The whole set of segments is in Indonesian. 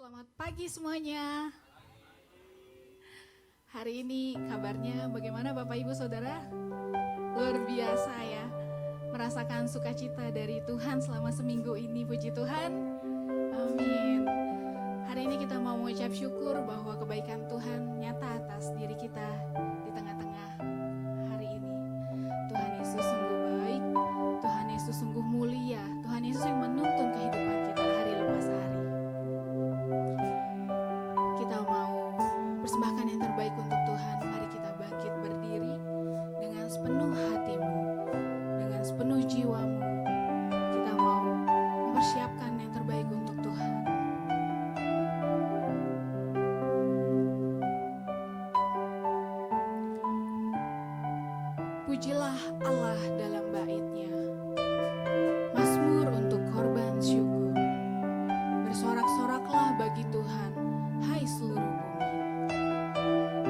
Selamat pagi semuanya. Hari ini kabarnya bagaimana Bapak Ibu Saudara? Luar biasa ya. Merasakan sukacita dari Tuhan selama seminggu ini, puji Tuhan. Amin. Hari ini kita mau mengucap syukur bahwa kebaikan Tuhan nyata atas diri kita di tengah-tengah hari ini. Tuhan Yesus sungguh baik, Tuhan Yesus sungguh mulia, Tuhan Yesus yang menuntun kehidupan kita hari lepas hari. Kita mau persembahkan yang terbaik untuk Tuhan. Mari kita bangkit berdiri dengan sepenuh hatimu, dengan sepenuh jiwamu. Kita mau mempersiapkan yang terbaik untuk Tuhan. Pujilah Allah dalam bait-Nya. Mazmur untuk korban syukur. Bersorak-soraklah bagi Tuhan, hai seluruh bumi.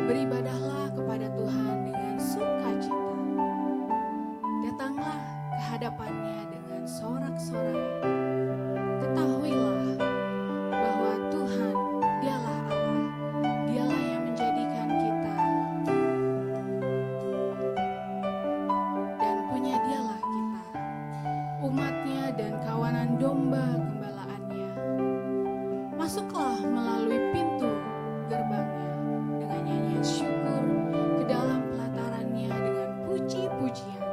Beribadahlah kepada Tuhan dengan sukacita. Datanglah ke hadapan-Nya dengan sorak-sorai. Ketahuilah bahwa Tuhan Dialah Allah, Dialah yang menjadikan kita. Dan punya Dialah kita, umat-Nya dan kawanan domba gembalaannya. Masuklah melalui pintu gerbangnya dengan nyanyian syukur, ke dalam pelatarannya dengan puji-pujian.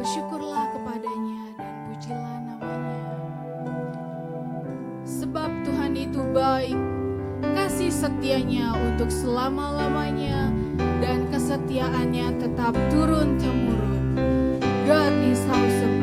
Bersyukurlah kepadanya dan pujilah namanya. Sebab Tuhan itu baik, kasih setianya untuk selama-lamanya, dan kesetiaannya tetap turun-temurun. God is awesome.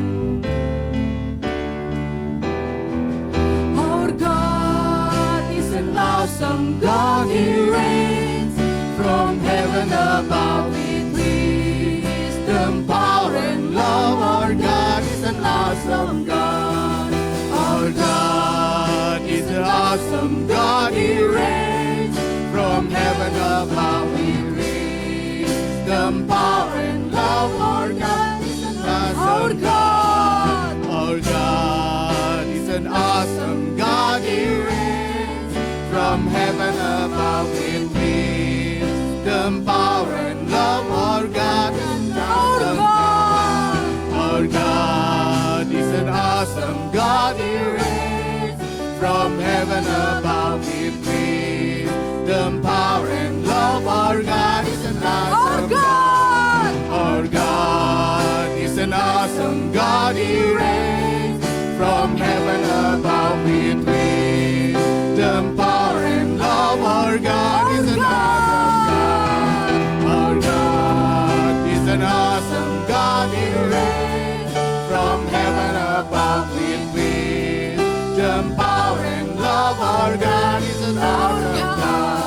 Our God is an awesome God. He reigns from heaven above with wisdom, power, and love. Our God is an awesome God. Our God is an awesome God. He reigns from heaven above with wisdom, power, and love. Our God is an awesome God. Our God is an awesome God. He reigns from heaven above with wisdom, power, and love. Our God is an awesome God. Our God is an awesome God. He reigns from heaven above with wisdom, power, and love. Our God is an awesome God. Our God is an awesome God. He reigns from heaven above with wisdom, power, and love. Our God is an awesome God. Our God is an awesome God. He reigns from heaven above with wisdom, power, and love. Our God is an awesome God.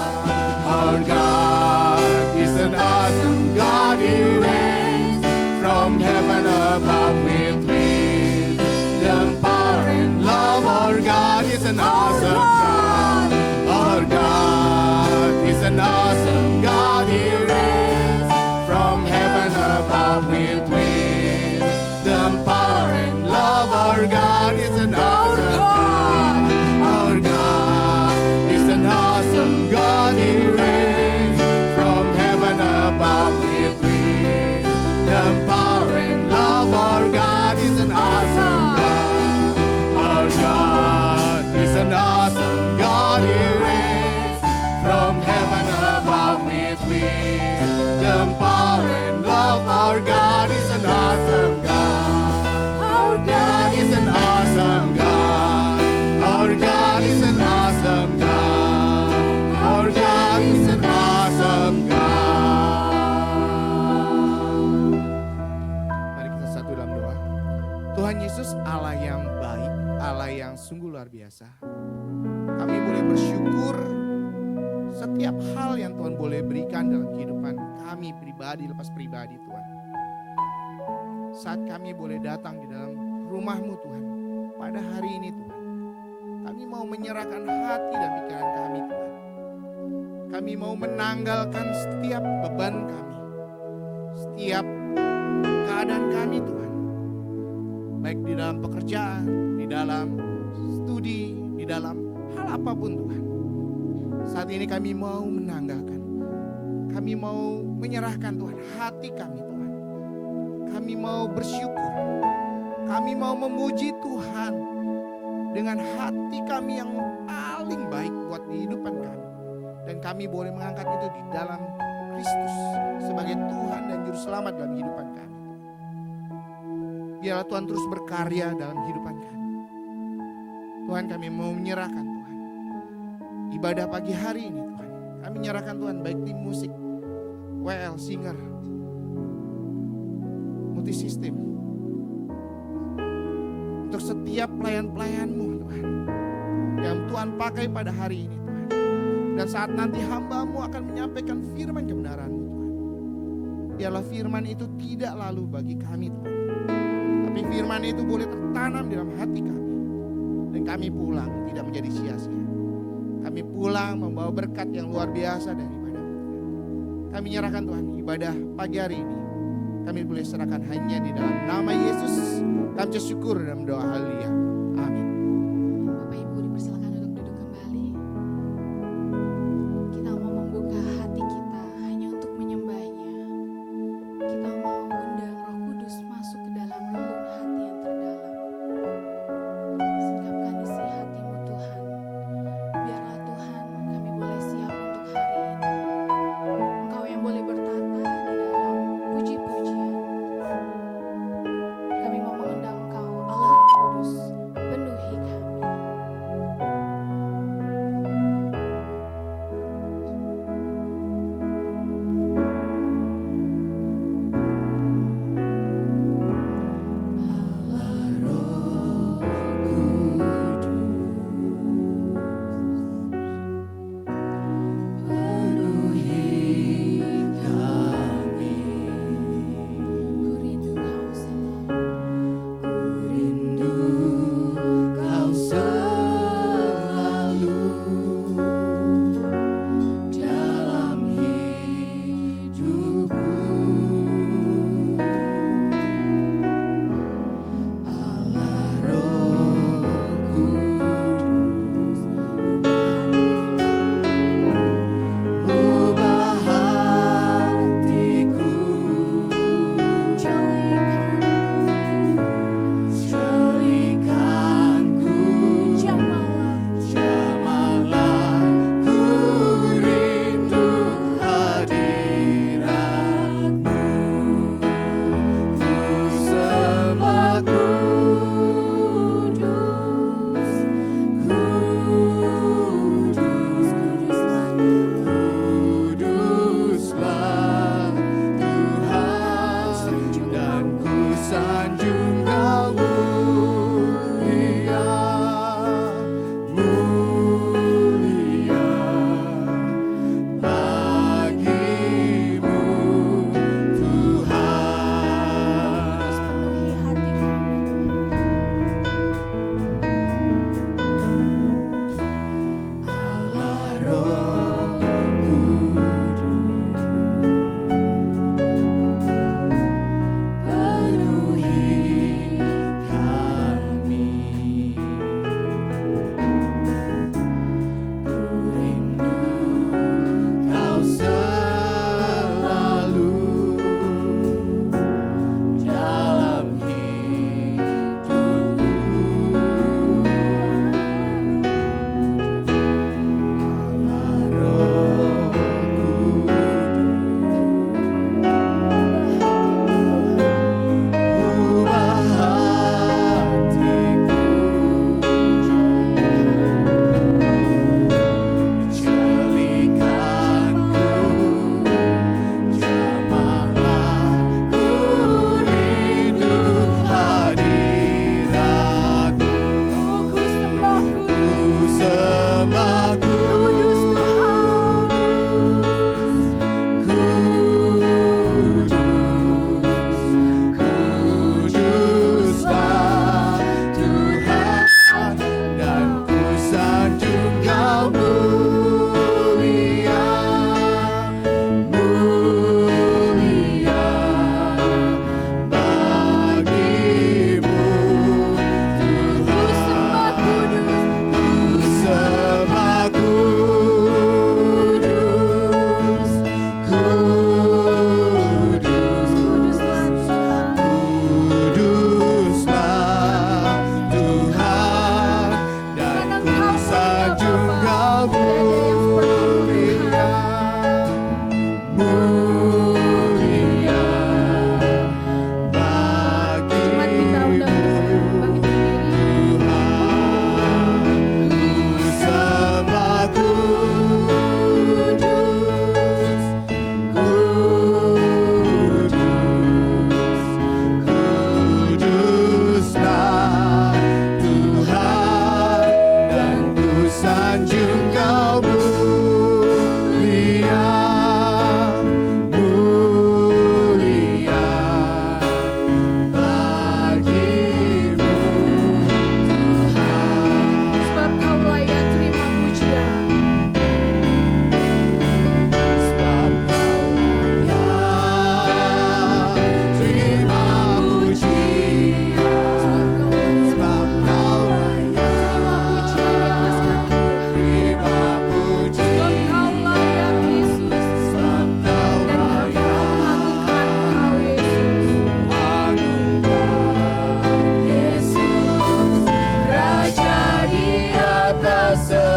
Our God is an awesome God. He reigns from heaven above with wisdom, power, and love. Our God is an awesome God. Our God is an awesome God. He reigns from heaven above with wisdom, power, and love. Our God is an awesome God. Our God is an awesome God. He reigns from heaven above with wisdom, power, and love. Our God is an awesome God. Our God is an awesome God. He reigns from heaven above with wisdom, power, and love. Our God is an awesome God. Our God is an awesome God. Our God is an awesome God. Our God is an awesome God. Mari kita satu dalam doa. Tuhan Yesus, Allah yang baik, Allah yang sungguh luar biasa. Kami boleh bersyukur setiap hal yang Tuhan boleh berikan dalam kehidupan kami pribadi, lepas pribadi Tuhan. Saat kami boleh datang di dalam rumah-Mu Tuhan, pada hari ini Tuhan, kami mau menyerahkan hati dan pikiran kami Tuhan. Kami mau menanggalkan setiap beban kami, setiap keadaan kami Tuhan. Baik di dalam pekerjaan, di dalam studi, di dalam hal hal apapun Tuhan, saat ini kami mau menanggalkan, kami mau menyerahkan Tuhan hati kami Tuhan. Kami mau bersyukur, kami mau memuji Tuhan dengan hati kami yang paling baik buat kehidupan kami. Dan kami boleh mengangkat itu di dalam Kristus sebagai Tuhan dan Juru Selamat dalam kehidupan kami. Biarlah Tuhan terus berkarya dalam kehidupan kami. Tuhan, kami mau menyerahkan Tuhan ibadah pagi hari ini Tuhan. Kami menyerahkan Tuhan baik tim musik, WL, singer, multisistem, untuk setiap pelayan-pelayan-Mu Tuhan yang Tuhan pakai pada hari ini Tuhan. Dan saat nanti hamba-Mu akan menyampaikan firman kebenaran-Mu Tuhan, biarlah firman itu tidak lalu bagi kami Tuhan, tapi firman itu boleh tertanam dalam hati kami. Dan kami pulang tidak menjadi sia-sia. Kami pulang membawa berkat yang luar biasa daripada Tuhan. Kami menyerahkan Tuhan ibadah pagi hari ini. Kami boleh serahkan hanya di dalam nama Yesus. Kami bersyukur dalam doa haleluya. Amin. Bapak Ibu dipersilakan untuk duduk kembali. Kita mau membuka hati kita hanya untuk menyembahnya. Kita mau undang Roh Kudus masuk ke dalam relung hati yang terdalam. Singkapkan isi hatimu Tuhan. Biarlah Tuhan kami boleh siap untuk hari ini. Engkau yang boleh bertata di dalam puji-pujian. Kami mau mengundang Engkau Allah Kudus, penuhi kami. Ku rindu Kau selalu. dalam hidupku. Allah Roh Kudus, ubah hatiku, jadikanku jamalah, ku rindu hadirat-Mu. Ku sembah Kudus, Kuduslah Tuhan, dan ku sanjung Kau mulia, mulia bagimu Tuhan. Penuhi hati Allah Roh Kudus, penuhi kami. Ku rindu Kau selalu dalam hidupku. Allah Roh ubah hatiku, jadikanku jamalah, ku rindu hadirat-Mu. Ku sembah Kudus, Kuduslah Tuhan, dan ku sanjung Kau mulia, mulia bagimu Tuhan. Ku sembah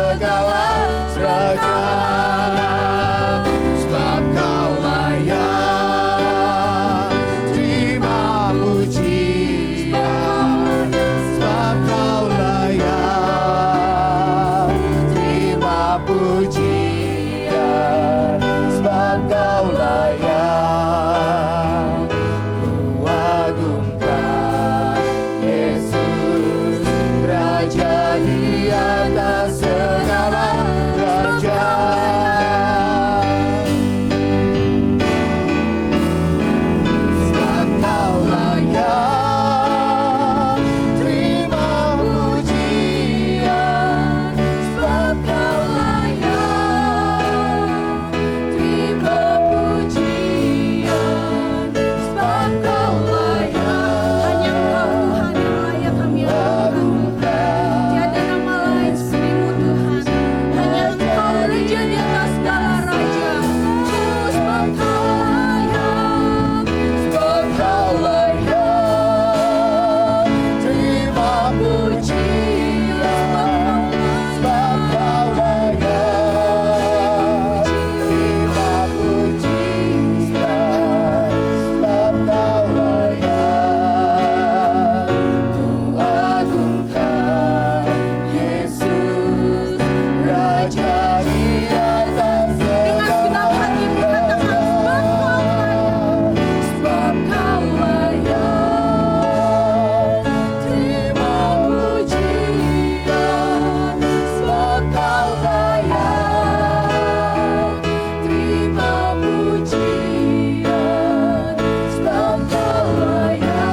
segala raja. Sebab Kau layak terima pujian, sebab Kau layak terima pujian, sebab Kau layak ku agungkan Yesus, Raja di atas segala raja. Sebab Kau layak terima pujian, sebab Kau layak terima pujian, sebab Kau layak. Hanya Engkau Tuhan yang layak kami agungkan. Tiada nama lain seperti-Mu Tuhan. Hanya Engkau Raja di atas segala raja. Sebab Kau layak. Sebab Kau layak terima pujian, sebab Kau layak terima pujian, sebab Kau layak ku agungkan Yesus, Raja di atas Dengan segala segenap hatimu katakan sebab Kau layak. terima pujian, sebab Kau layak terima pujian, sebab Kau layak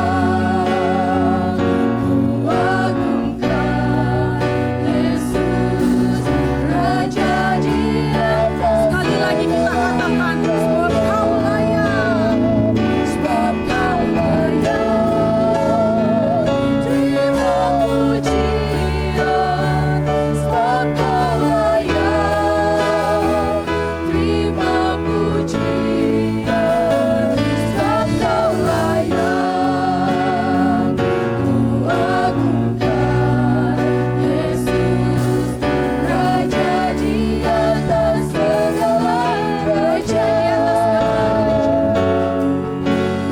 ku agungkan Yesus, Raja di atas. Sekali lagi kita katakan sebab Kau layak. Sebab Kau layak terima pujian, sebab Kau layak terima pujian, sebab Kau layak ku agungkan Yesus, Raja di atas segala raja.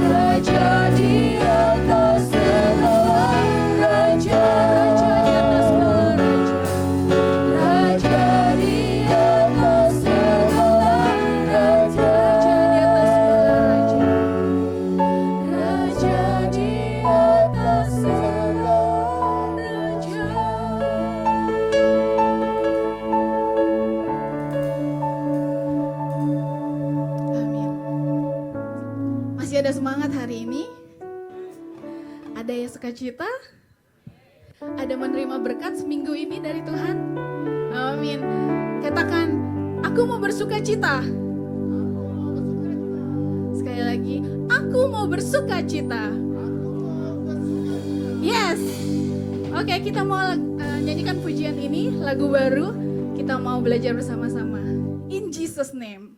Raja di atas segala raja, raja di atas segala raja, raja di atas segala raja. Amin. Masih ada semangat hari ini? Ada yang sukacita? Ada menerima berkat seminggu ini dari Tuhan? Amin. Katakan, aku mau bersukacita. Sekali lagi, aku mau bersukacita. Yes. Oke, kita mau nyanyikan pujian ini, lagu baru. Kita mau belajar bersama-sama. In Jesus' name.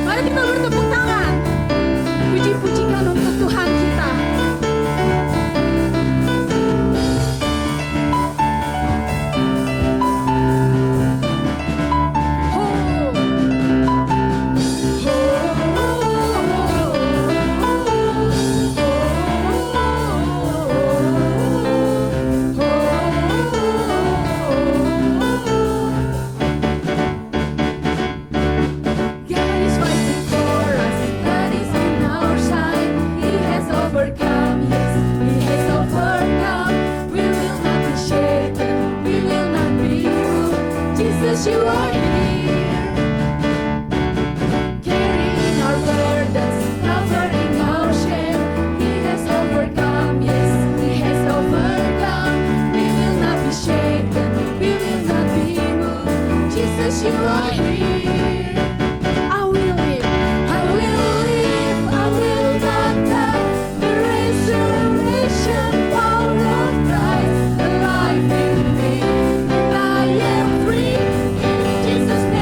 Mari kita bertepuk tangan. Puji-pujikan untuk Tuhan kita. God is fighting for us, God is on our side. He has overcome, yes, He has overcome. We will not be shaken, we will not be moved. Jesus, You are here, carrying our burdens, covering our shame. He has overcome, yes, He has overcome. We will not be shaken, we will not be moved. Jesus, You are here. I will live, I will live, I will not die. The resurrection power of Christ alive in me, and I am free in Jesus' name.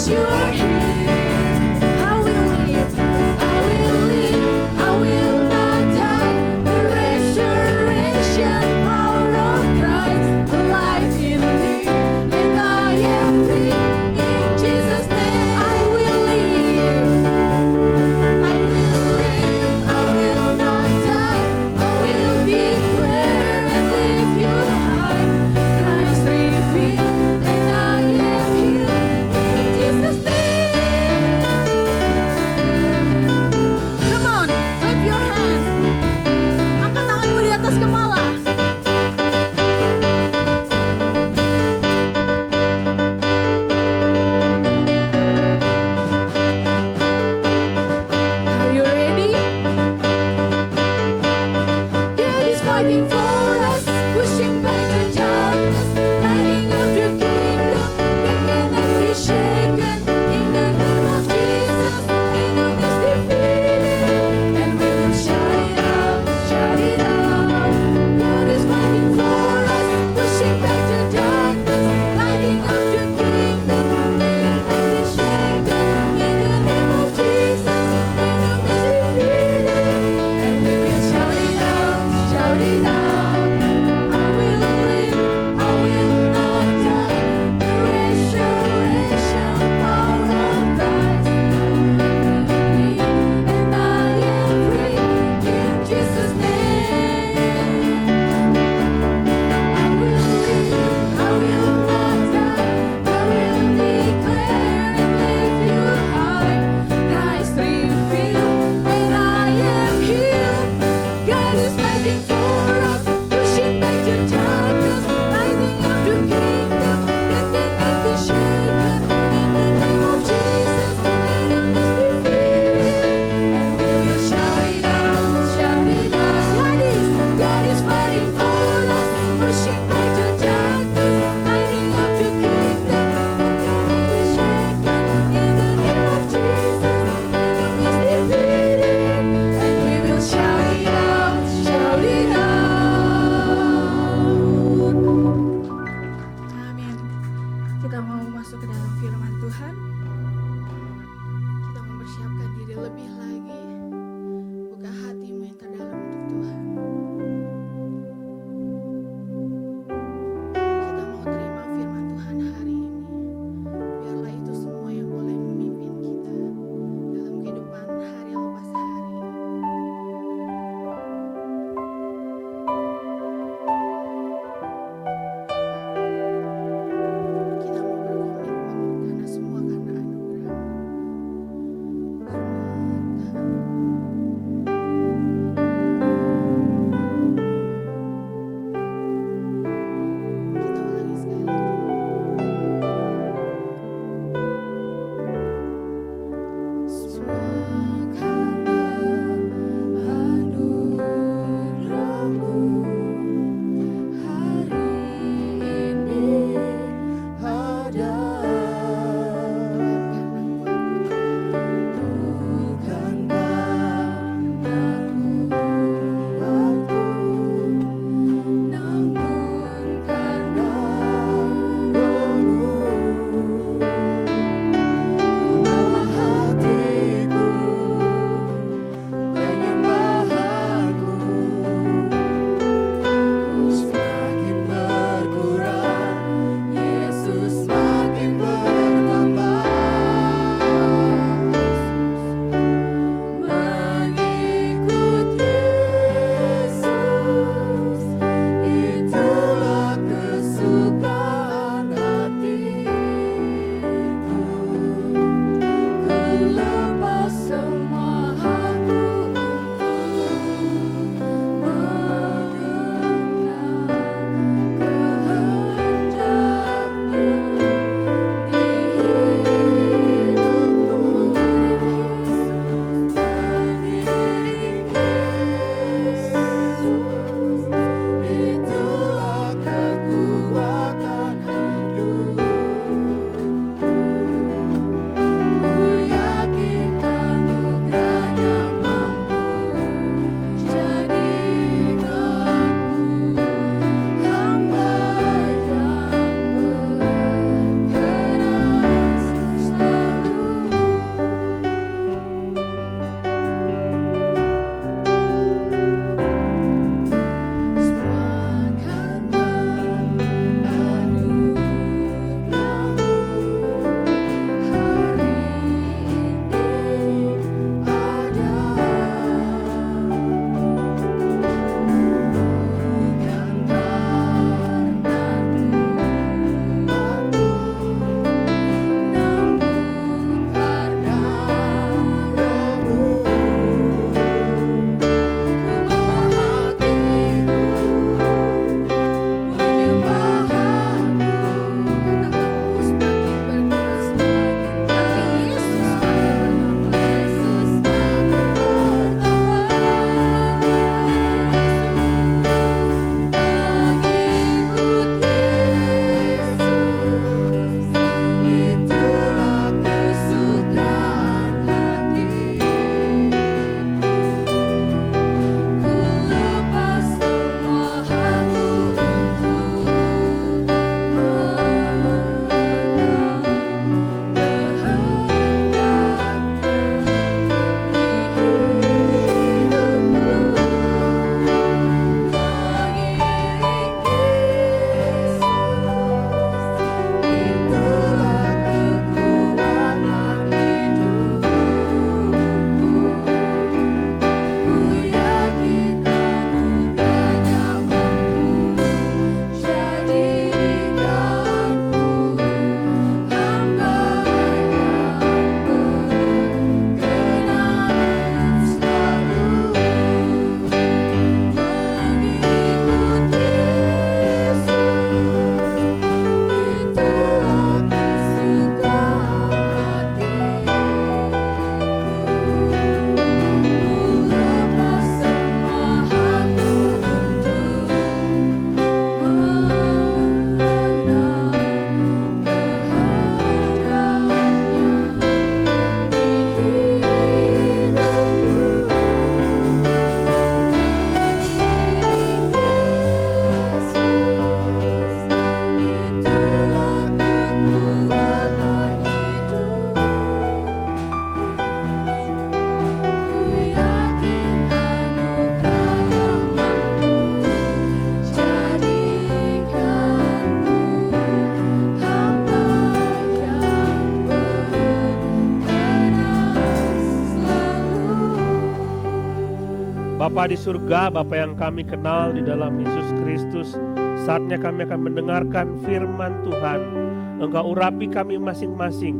you are here. I will live, I will live, I will not die. The resurrection power of Christ alive in me, and I am free. In Jesus' name, I will live. I will live, I will not die. I will declare and lift you high. Christ revealed, and I am healed. In Jesus' name. Come on, clap your hands. Angkat tanganmu di atas kepala. Are you ready? God is fighting for us, pushing back the darkness, lighting up the kingdom. We cannot be shaken. In the name of Jesus, Satan is defeated, and we will shout it out, shout it out. God is fighting for us, pushing back the darkness, lighting up the kingdom. We cannot be shaken. In the name of Jesus, Satan is defeated, and we will shout it out, shout it out. I will live, I will not die. The resurrection power of Christ in me, and I am free in Jesus' name. I will live, I will not die. I will declare and lift you high. Christ revealed, and I am healed. God is fighting for us, pushing back the darkness, lighting up the kingdom. That cannot be shaken. In the name of Jesus, Satan is defeated, and we will shout it out, shout it out. God is fighting for us, pushing back the darkness, lighting up the kingdom. That cannot be shaken. In the name of Jesus, Satan is defeated, and we will shout it out, shout it out. Amin. Kita mau masuk ke dalam firman Tuhan. Kita mempersiapkan diri lebih lagi. Buka hatimu yang terdalam untuk Tuhan. Kita mau terima firman Tuhan hari ini. Biarlah itu semua yang boleh memimpin kita dalam kehidupan hari lepas hari. Kita mau berkomitmen karena semua karena anugerah. Semua Bapa di surga, Bapa yang kami kenal di dalam Yesus Kristus, saatnya kami akan mendengarkan firman Tuhan. Engkau urapi kami masing-masing,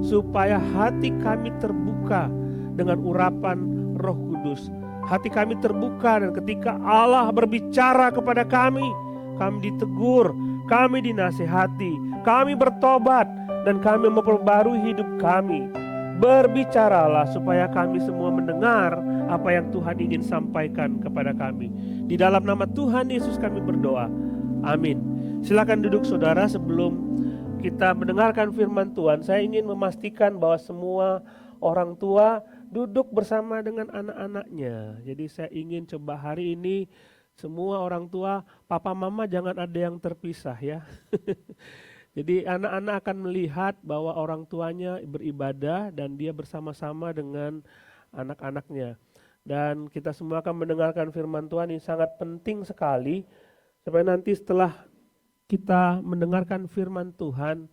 supaya hati kami terbuka dengan urapan Roh Kudus. Hati kami terbuka, dan ketika Allah berbicara kepada kami ditegur, kami dinasihati, kami bertobat, dan kami memperbarui hidup kami. Berbicaralah supaya kami semua mendengar apa yang Tuhan ingin sampaikan kepada kami. Di dalam nama Tuhan Yesus kami berdoa. Amin. Silakan duduk saudara. Sebelum kita mendengarkan firman Tuhan, saya ingin memastikan bahwa semua orang tua duduk bersama dengan anak-anaknya. Jadi saya ingin coba hari ini semua orang tua, papa mama jangan ada yang terpisah ya. Jadi anak-anak akan melihat bahwa orang tuanya beribadah dan dia bersama-sama dengan anak-anaknya. Dan kita semua akan mendengarkan firman Tuhan, ini sangat penting sekali. Supaya nanti setelah kita mendengarkan firman Tuhan,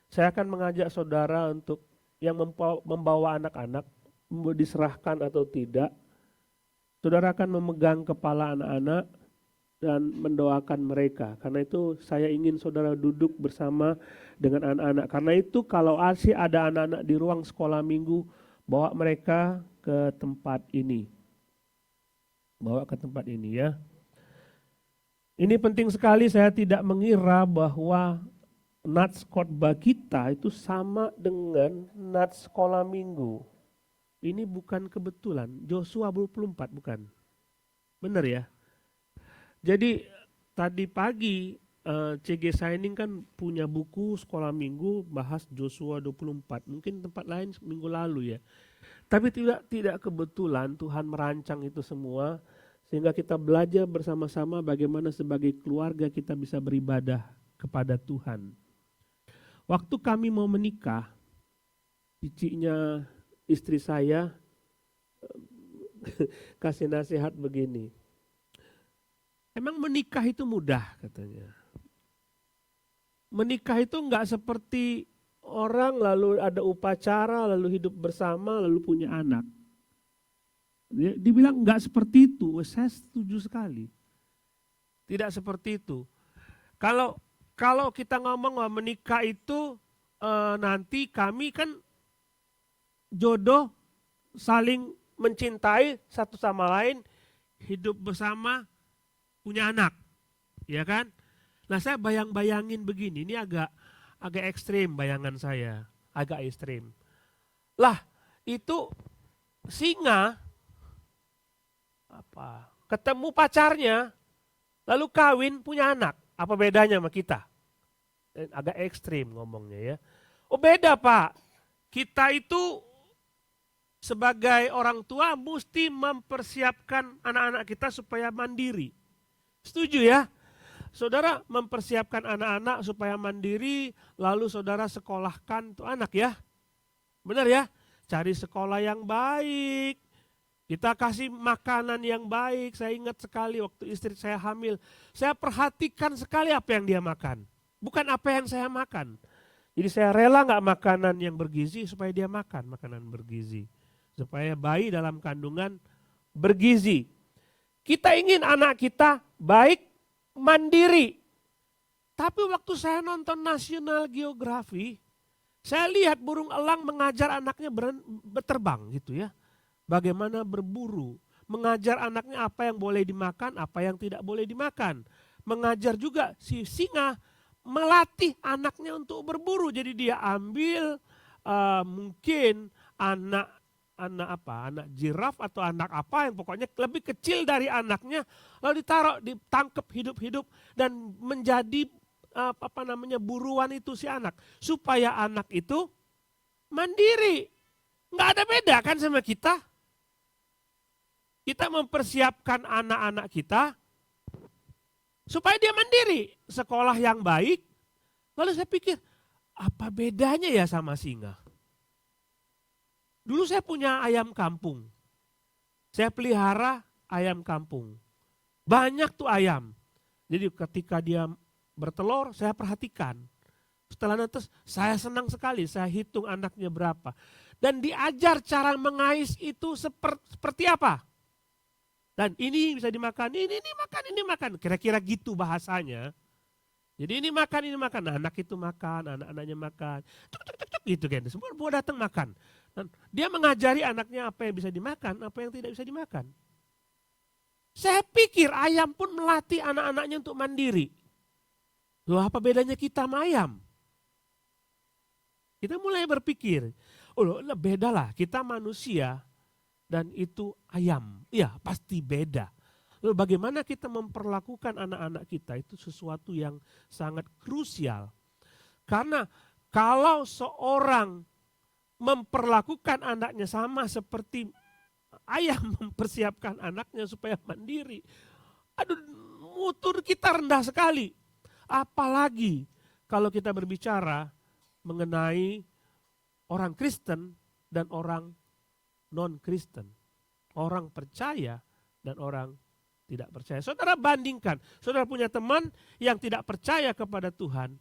saya akan mengajak saudara untuk yang membawa anak-anak, diserahkan atau tidak. Saudara akan memegang kepala anak-anak dan mendoakan mereka. Karena itu saya ingin saudara duduk bersama dengan anak-anak. Karena itu kalau masih ada anak-anak di ruang sekolah minggu, bawa mereka ke tempat ini. Bawa ke tempat ini ya. Ini penting sekali, saya tidak mengira bahwa nats khotbah kita itu sama dengan nats sekolah minggu. Ini bukan kebetulan, Yosua 24 bukan. Benar ya? Jadi tadi pagi CG Signing kan punya buku sekolah minggu bahas Yosua 24. Mungkin tempat lain minggu lalu ya. Tapi tidak kebetulan Tuhan merancang itu semua sehingga kita belajar bersama-sama bagaimana sebagai keluarga kita bisa beribadah kepada Tuhan. Waktu kami mau menikah, cicinya istri saya kasih nasihat begini. Emang menikah itu mudah katanya. Menikah itu enggak seperti orang lalu ada upacara, lalu hidup bersama, lalu punya anak. Dibilang enggak seperti itu, saya setuju sekali. Tidak seperti itu. Kalau kita ngomong bahwa menikah itu nanti kami kan jodoh saling mencintai satu sama lain, hidup bersama, punya anak, ya kan? Nah saya bayangin begini, ini agak ekstrim bayangan saya, agak ekstrim. Lah itu singa ketemu pacarnya, lalu kawin punya anak, apa bedanya sama kita? Agak ekstrim ngomongnya ya. Oh beda Pak, kita itu sebagai orang tua mesti mempersiapkan anak-anak kita supaya mandiri. Setuju ya? Saudara mempersiapkan anak-anak supaya mandiri, lalu saudara sekolahkan tuh anak ya. Benar ya? Cari sekolah yang baik, kita kasih makanan yang baik. Saya ingat sekali waktu istri saya hamil, saya perhatikan sekali apa yang dia makan. Bukan apa yang saya makan. Jadi saya rela gak makanan yang bergizi supaya dia makan makanan bergizi. Supaya bayi dalam kandungan bergizi. Kita ingin anak kita baik, mandiri. Tapi waktu saya nonton National Geography, saya lihat burung elang mengajar anaknya berterbang gitu ya. Bagaimana berburu, mengajar anaknya apa yang boleh dimakan, apa yang tidak boleh dimakan. Mengajar juga si singa melatih anaknya untuk berburu. Jadi dia ambil mungkin anak jiraf atau anak apa yang pokoknya lebih kecil dari anaknya, lalu ditangkap hidup-hidup dan menjadi buruan itu si anak, supaya anak itu mandiri. Nggak ada beda kan sama kita. Kita mempersiapkan anak-anak kita supaya dia mandiri, sekolah yang baik. Lalu saya pikir, apa bedanya ya sama singa? Dulu saya punya ayam kampung. Saya pelihara ayam kampung. Banyak tuh ayam. Jadi ketika dia bertelur, saya perhatikan. Setelah netes, saya senang sekali, saya hitung anaknya berapa. Dan diajar cara mengais itu seperti apa. Dan ini bisa dimakan, ini makan, ini makan. Kira-kira gitu bahasanya. Jadi ini makan, nah, anak itu makan, anak-anaknya makan. Tuk, tuk, tuk, tuk, gitu kan. Semua datang makan. Dan dia mengajari anaknya apa yang bisa dimakan, apa yang tidak bisa dimakan. Saya pikir ayam pun melatih anak-anaknya untuk mandiri. Loh, apa bedanya kita sama ayam? Kita mulai berpikir, oh beda lah, kita manusia dan itu ayam. Iya, pasti beda. Lalu bagaimana kita memperlakukan anak-anak kita itu sesuatu yang sangat krusial. Karena kalau seorang memperlakukan anaknya sama seperti ayam mempersiapkan anaknya supaya mandiri. Aduh, mutu kita rendah sekali. Apalagi kalau kita berbicara mengenai orang Kristen dan orang non-Kristen. Orang percaya dan orang tidak percaya. Saudara bandingkan, saudara punya teman yang tidak percaya kepada Tuhan.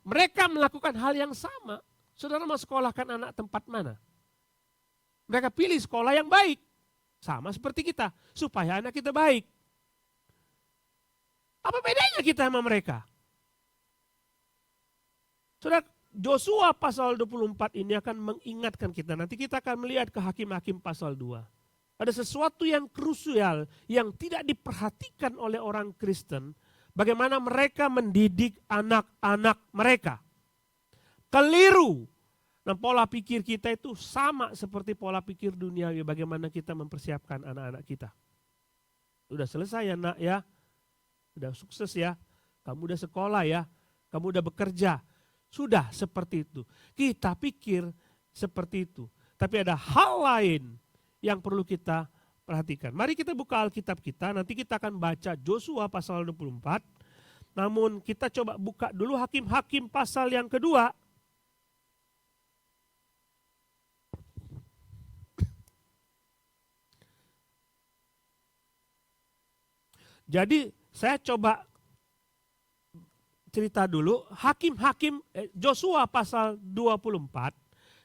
Mereka melakukan hal yang sama. Saudara mau sekolahkan anak tempat mana? Mereka pilih sekolah yang baik. Sama seperti kita, supaya anak kita baik. Apa bedanya kita sama mereka? Saudara, Yosua pasal 24 ini akan mengingatkan kita. Nanti kita akan melihat ke Hakim-Hakim pasal 2. Ada sesuatu yang krusial yang tidak diperhatikan oleh orang Kristen. Bagaimana mereka mendidik anak-anak mereka. Keliru. Dan pola pikir kita itu sama seperti pola pikir duniawi. Bagaimana kita mempersiapkan anak-anak kita. Udah selesai ya nak ya. Udah sukses ya. Kamu udah sekolah ya. Kamu udah bekerja. Sudah seperti itu. Kita pikir seperti itu. Tapi ada hal lain yang perlu kita perhatikan. Mari kita buka Alkitab kita. Nanti kita akan baca Yosua pasal 24. Namun kita coba buka dulu Hakim-Hakim pasal yang kedua. Jadi saya coba cerita dulu Hakim-Hakim Yosua pasal 24.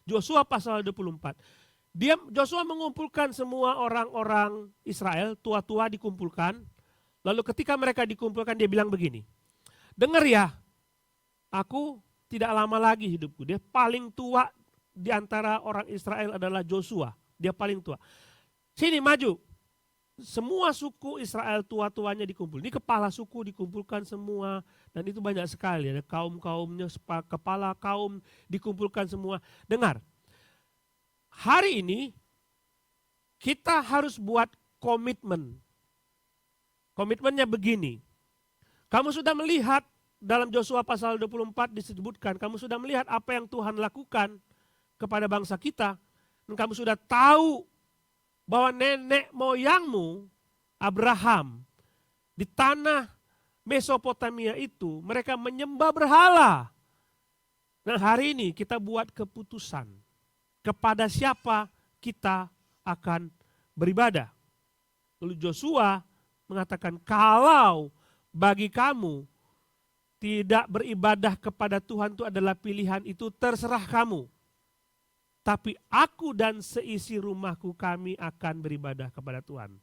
Yosua pasal 24. Yosua mengumpulkan semua orang-orang Israel, tua-tua dikumpulkan. Lalu ketika mereka dikumpulkan dia bilang begini. Dengar ya, aku tidak lama lagi hidupku. Dia paling tua di antara orang Israel adalah Yosua. Dia paling tua. Sini maju. Semua suku Israel tua-tuanya dikumpul. Ini kepala suku dikumpulkan semua. Dan itu banyak sekali. Ada kaum-kaumnya, kepala kaum dikumpulkan semua. Dengar, hari ini kita harus buat komitmen. Komitmennya begini. Kamu sudah melihat dalam Yosua pasal 24 disebutkan. Kamu sudah melihat apa yang Tuhan lakukan kepada bangsa kita. Dan kamu sudah tahu bahwa nenek moyangmu Abraham di tanah Mesopotamia itu mereka menyembah berhala. Dan hari ini kita buat keputusan kepada siapa kita akan beribadah. Lalu Yosua mengatakan kalau bagi kamu tidak beribadah kepada Tuhan itu adalah pilihan, itu terserah kamu. Tapi aku dan seisi rumahku kami akan beribadah kepada Tuhan.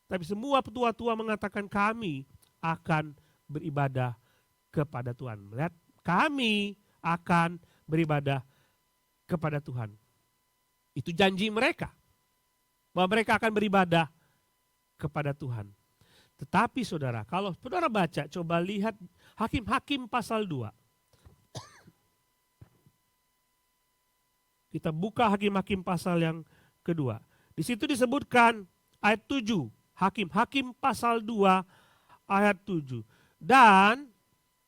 Tapi semua petua-tua mengatakan kami akan beribadah kepada Tuhan. Melihat kami akan beribadah kepada Tuhan. Itu janji mereka. Bahwa mereka akan beribadah kepada Tuhan. Tetapi saudara, kalau saudara baca, coba lihat Hakim-Hakim pasal 2. Kita buka Hakim-Hakim pasal yang kedua. Di situ disebutkan ayat 7. Hakim-Hakim pasal 2 ayat 7. Dan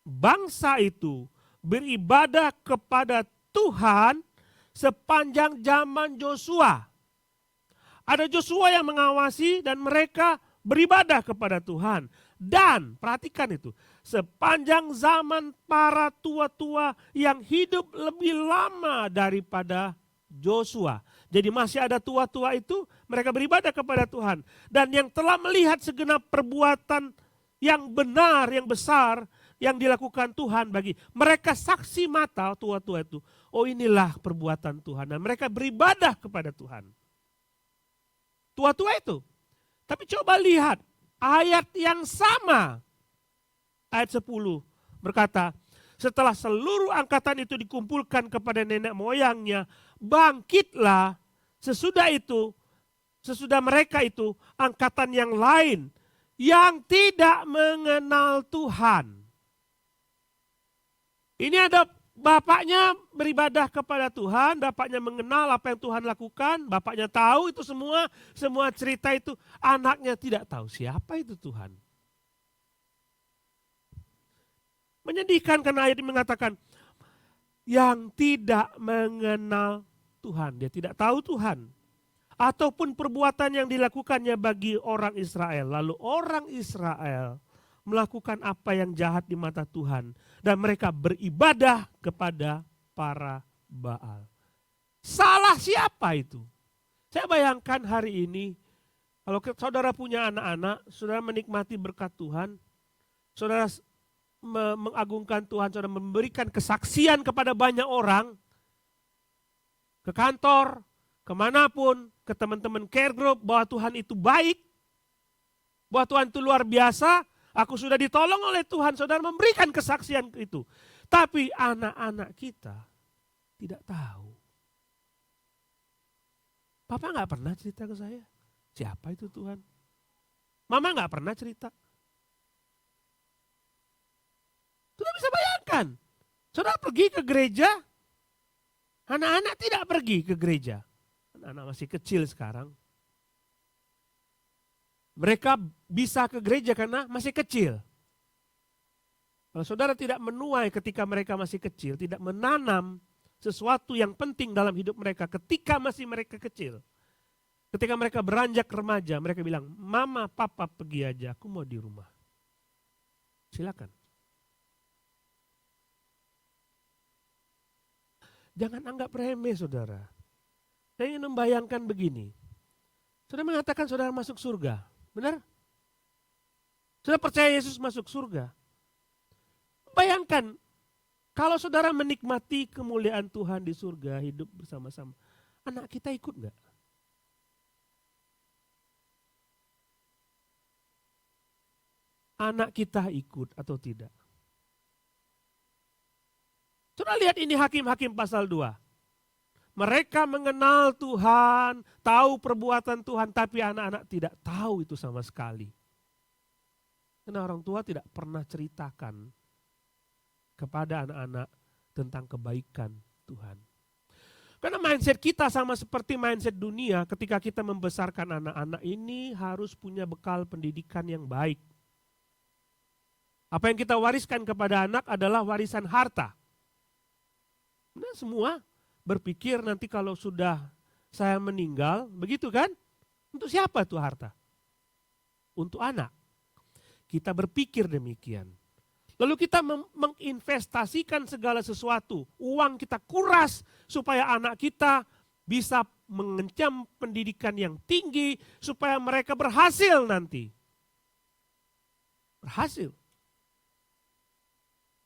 bangsa itu beribadah kepada Tuhan sepanjang zaman Yosua. Ada Yosua yang mengawasi dan mereka beribadah kepada Tuhan. Dan perhatikan itu, sepanjang zaman para tua-tua yang hidup lebih lama daripada Yosua. Jadi masih ada tua-tua itu, mereka beribadah kepada Tuhan. Dan yang telah melihat segenap perbuatan yang benar, yang besar, yang dilakukan Tuhan bagi mereka, saksi mata tua-tua itu. Oh inilah perbuatan Tuhan. Dan mereka beribadah kepada Tuhan. Tua-tua itu. Tapi coba lihat ayat yang sama. Ayat 10 berkata, setelah seluruh angkatan itu dikumpulkan kepada nenek moyangnya, bangkitlah sesudah mereka itu angkatan yang lain yang tidak mengenal Tuhan. Ini ada bapaknya beribadah kepada Tuhan, bapaknya mengenal apa yang Tuhan lakukan, bapaknya tahu itu semua cerita itu, anaknya tidak tahu siapa itu Tuhan. Menyedihkan karena ayat ini mengatakan, yang tidak mengenal Tuhan, dia tidak tahu Tuhan. Ataupun perbuatan yang dilakukannya bagi orang Israel. Lalu orang Israel melakukan apa yang jahat di mata Tuhan. Dan mereka beribadah kepada para Baal. Salah siapa itu? Saya bayangkan hari ini, kalau saudara punya anak-anak, saudara menikmati berkat Tuhan, saudara mengagungkan Tuhan, saudara memberikan kesaksian kepada banyak orang, ke kantor, kemanapun, ke teman-teman care group, bahwa Tuhan itu baik, bahwa Tuhan itu luar biasa, aku sudah ditolong oleh Tuhan, saudara memberikan kesaksian itu. Tapi anak-anak kita tidak tahu. Papa gak pernah cerita ke saya, siapa itu Tuhan? Mama gak pernah cerita. Sudah bisa bayangkan, saudara pergi ke gereja, anak-anak tidak pergi ke gereja. Anak-anak masih kecil sekarang. Mereka bisa ke gereja karena masih kecil. Kalau saudara tidak menuai ketika mereka masih kecil, tidak menanam sesuatu yang penting dalam hidup mereka ketika masih mereka kecil. Ketika mereka beranjak remaja, mereka bilang, mama, papa pergi aja, aku mau di rumah. Silakan. Jangan anggap remeh saudara. Saya ingin membayangkan begini. Saudara mengatakan saudara masuk surga. Benar? Saudara percaya Yesus masuk surga. Bayangkan, kalau saudara menikmati kemuliaan Tuhan di surga, hidup bersama-sama. Anak kita ikut enggak? Anak kita ikut atau tidak? Saudara lihat ini Hakim-Hakim pasal 2. Mereka mengenal Tuhan, tahu perbuatan Tuhan, tapi anak-anak tidak tahu itu sama sekali. Karena orang tua tidak pernah ceritakan kepada anak-anak tentang kebaikan Tuhan. Karena mindset kita sama seperti mindset dunia, ketika kita membesarkan anak-anak ini harus punya bekal pendidikan yang baik. Apa yang kita wariskan kepada anak adalah warisan harta. Nah, semua berpikir nanti kalau sudah saya meninggal, begitu kan? Untuk siapa itu harta? Untuk anak. Kita berpikir demikian. Lalu kita menginvestasikan segala sesuatu. Uang kita kuras supaya anak kita bisa mengencam pendidikan yang tinggi supaya mereka berhasil nanti. Berhasil.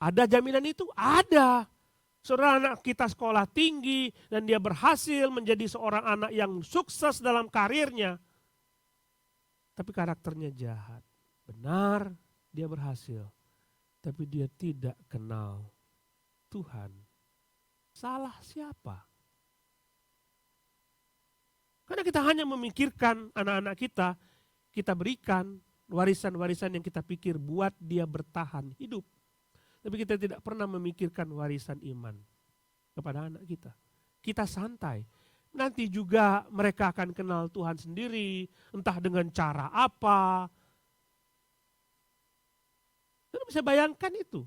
Ada jaminan itu? Ada. Saudara, anak kita sekolah tinggi dan dia berhasil menjadi seorang anak yang sukses dalam karirnya. Tapi karakternya jahat. Benar, dia berhasil. Tapi dia tidak kenal Tuhan. Salah siapa? Karena kita hanya memikirkan anak-anak kita berikan warisan-warisan yang kita pikir buat dia bertahan hidup. Tapi kita tidak pernah memikirkan warisan iman kepada anak kita. Kita santai. Nanti juga mereka akan kenal Tuhan sendiri, entah dengan cara apa. Kita bisa bayangkan itu.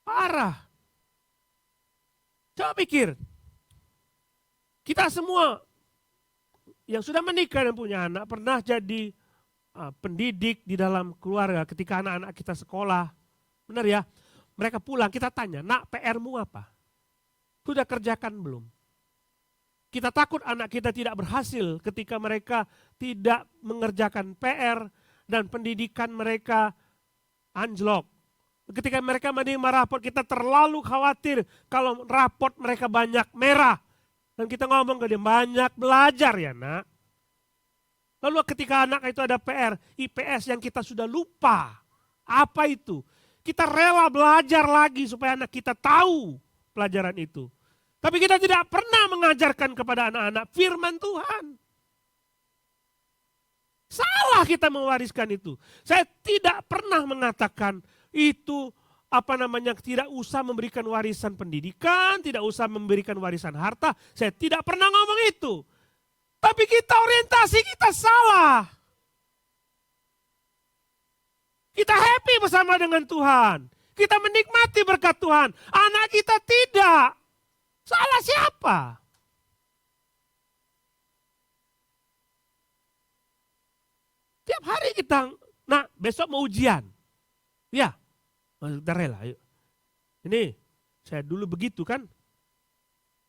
Parah. Coba pikir. Kita semua yang sudah menikah dan punya anak pernah jadi pendidik di dalam keluarga ketika anak-anak kita sekolah. Benar ya, mereka pulang kita tanya, nak PR-mu apa? Sudah kerjakan belum? Kita takut anak kita tidak berhasil ketika mereka tidak mengerjakan PR dan pendidikan mereka anjlok. Ketika mereka menerima raport kita terlalu khawatir kalau raport mereka banyak merah. Dan kita ngomong ke dia, banyak belajar ya nak. Lalu ketika anak itu ada PR, IPS yang kita sudah lupa. Apa itu? Kita rela belajar lagi supaya anak kita tahu pelajaran itu. Tapi kita tidak pernah mengajarkan kepada anak-anak firman Tuhan. Salah kita mewariskan itu. Saya tidak pernah mengatakan itu tidak usah memberikan warisan pendidikan, tidak usah memberikan warisan harta. Saya tidak pernah ngomong itu. Tapi orientasi kita salah. Kita happy bersama dengan Tuhan. Kita menikmati berkat Tuhan. Anak kita tidak. Salah siapa? Tiap hari kita, besok mau ujian. Ya, kita rela. Yuk. Ini, saya dulu begitu kan.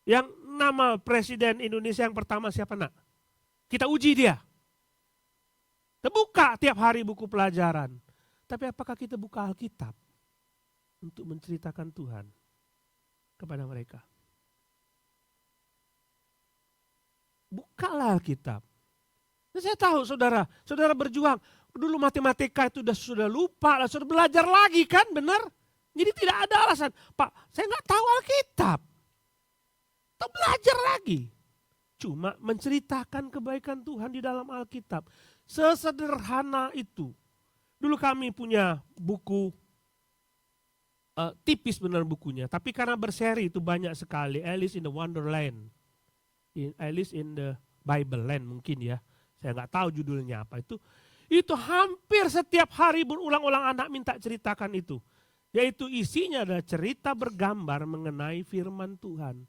Yang nama Presiden Indonesia yang pertama siapa nak? Kita uji dia. Kita buka tiap hari buku pelajaran. Tapi apakah kita buka Alkitab untuk menceritakan Tuhan kepada mereka? Bukalah Alkitab. Dan saya tahu saudara berjuang. Dulu matematika itu sudah lupa, sudah belajar lagi kan, benar? Jadi tidak ada alasan. Pak, saya nggak tahu Alkitab. Atau belajar lagi. Cuma menceritakan kebaikan Tuhan di dalam Alkitab. Sesederhana itu. Dulu kami punya buku, tipis benar bukunya, tapi karena berseri itu banyak sekali. Alice in the Wonderland, Alice in the Bible Land mungkin ya, saya nggak tahu judulnya apa itu. Itu hampir setiap hari berulang-ulang anak minta ceritakan itu. Yaitu isinya adalah cerita bergambar mengenai firman Tuhan.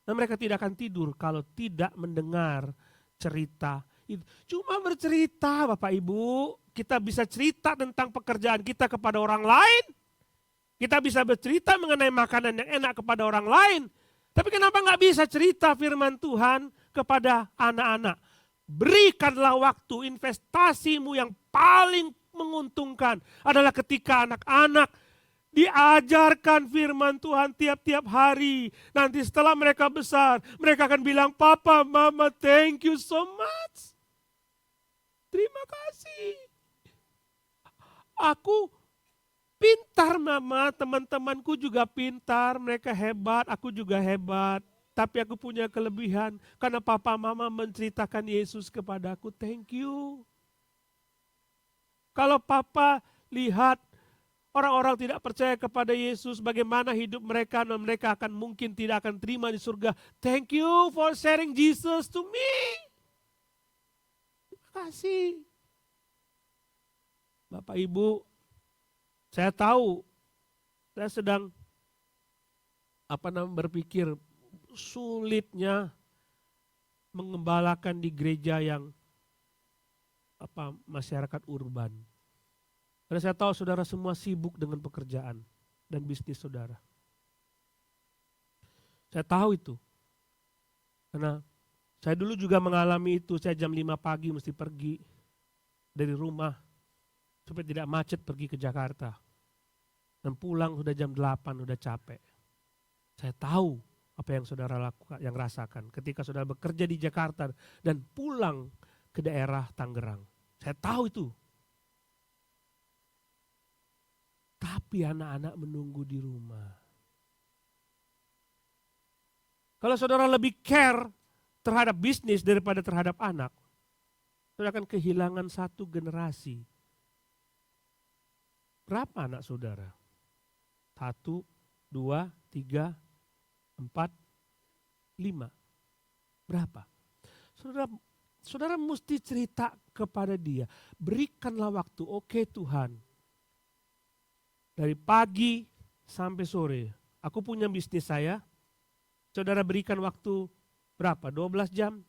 Dan mereka tidak akan tidur kalau tidak mendengar cerita itu. Cuma bercerita Bapak Ibu. Kita bisa cerita tentang pekerjaan kita kepada orang lain. Kita bisa bercerita mengenai makanan yang enak kepada orang lain. Tapi kenapa nggak bisa cerita firman Tuhan kepada anak-anak? Berikanlah waktu, investasimu yang paling menguntungkan adalah ketika anak-anak diajarkan firman Tuhan tiap-tiap hari. Nanti setelah mereka besar, mereka akan bilang, Papa, Mama, thank you so much. Terima kasih. Aku pintar Mama, teman-temanku juga pintar, mereka hebat, aku juga hebat. Tapi aku punya kelebihan karena Papa Mama menceritakan Yesus kepadaku, thank you. Kalau Papa lihat orang-orang tidak percaya kepada Yesus, bagaimana hidup mereka, dan mereka mungkin tidak akan terima di surga. Thank you for sharing Jesus to me. Terima kasih. Bapak Ibu, saya tahu, saya sedang berpikir sulitnya mengembalakan di gereja yang masyarakat urban. Karena saya tahu saudara semua sibuk dengan pekerjaan dan bisnis saudara. Saya tahu itu. Karena saya dulu juga mengalami itu, saya jam 5 pagi mesti pergi dari rumah supaya tidak macet pergi ke Jakarta. Dan pulang sudah jam 8, sudah capek. Saya tahu apa yang saudara lakukan, yang rasakan ketika saudara bekerja di Jakarta dan pulang ke daerah Tangerang. Saya tahu itu. Tapi anak-anak menunggu di rumah. Kalau saudara lebih care terhadap bisnis daripada terhadap anak, saudara akan kehilangan satu generasi. Berapa anak saudara? 1, 2, 3, 4, 5. Berapa? Saudara mesti cerita kepada dia. Berikanlah waktu, oke Tuhan. Dari pagi sampai sore. Aku punya bisnis saya. Saudara berikan waktu berapa? 12 jam?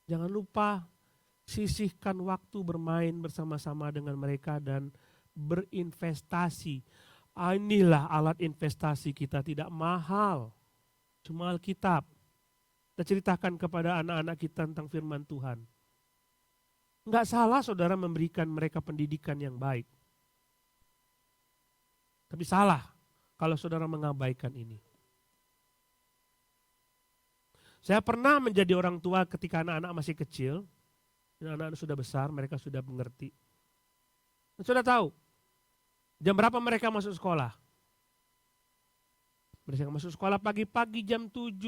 Jangan lupa sisihkan waktu bermain bersama-sama dengan mereka dan berinvestasi. Inilah alat investasi kita, tidak mahal. Cuma Alkitab. Kita ceritakan kepada anak-anak kita tentang firman Tuhan. Enggak salah saudara memberikan mereka pendidikan yang baik. Tapi salah kalau saudara mengabaikan ini. Saya pernah menjadi orang tua ketika anak-anak masih kecil, dan anak-anak sudah besar, mereka sudah mengerti. Dan sudah tahu, jam berapa mereka masuk sekolah. Mereka masuk sekolah pagi-pagi jam 7,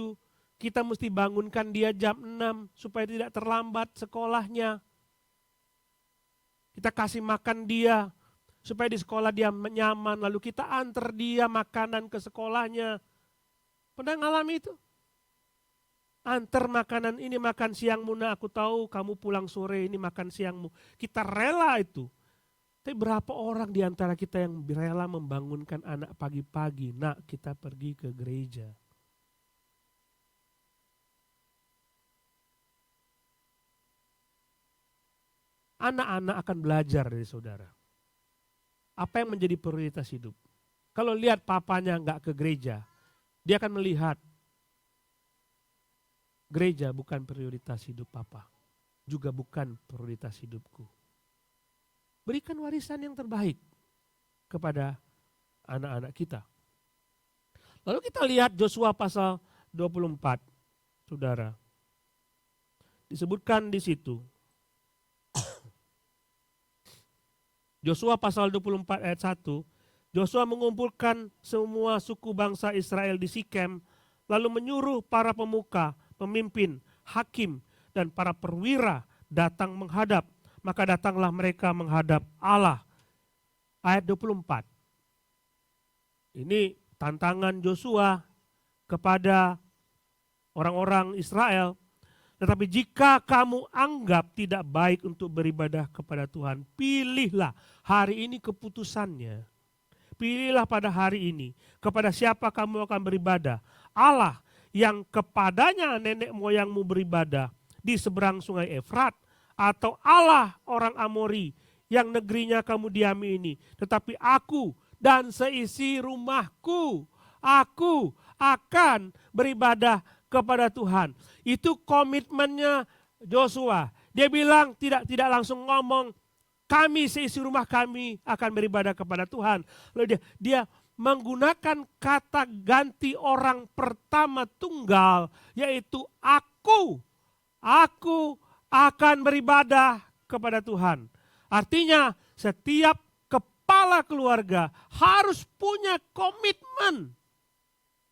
kita mesti bangunkan dia jam 6 supaya tidak terlambat sekolahnya. Kita kasih makan dia supaya di sekolah dia nyaman, lalu kita antar dia makanan ke sekolahnya. Pernah ngalami itu? Antar makanan ini, makan siangmu, nah aku tahu kamu pulang sore ini makan siangmu. Kita rela itu. Tapi berapa orang di antara kita yang rela membangunkan anak pagi-pagi, nak kita pergi ke gereja. Anak-anak akan belajar dari saudara. Apa yang menjadi prioritas hidup? Kalau lihat papanya nggak ke gereja, dia akan melihat gereja bukan prioritas hidup papa, juga bukan prioritas hidupku. Berikan warisan yang terbaik kepada anak-anak kita. Lalu kita lihat Yosua pasal 24, saudara. Disebutkan di situ. Yosua pasal 24 ayat 1, Yosua mengumpulkan semua suku bangsa Israel di Sikem, lalu menyuruh para pemuka, pemimpin, hakim, dan para perwira datang menghadap. Maka datanglah mereka menghadap Allah. Ayat 24. Ini tantangan Yosua kepada orang-orang Israel. Tetapi jika kamu anggap tidak baik untuk beribadah kepada Tuhan, pilihlah hari ini keputusannya. Pilihlah pada hari ini kepada siapa kamu akan beribadah. Allah yang kepadanya nenek moyangmu beribadah di seberang sungai Efrat, atau Allah orang Amori yang negerinya kamu diami ini. Tetapi aku dan seisi rumahku, aku akan beribadah kepada Tuhan. Itu komitmennya Yosua. Dia bilang tidak langsung ngomong, kami seisi rumah kami akan beribadah kepada Tuhan. Lalu dia menggunakan kata ganti orang pertama tunggal, yaitu aku akan beribadah kepada Tuhan. Artinya setiap kepala keluarga harus punya komitmen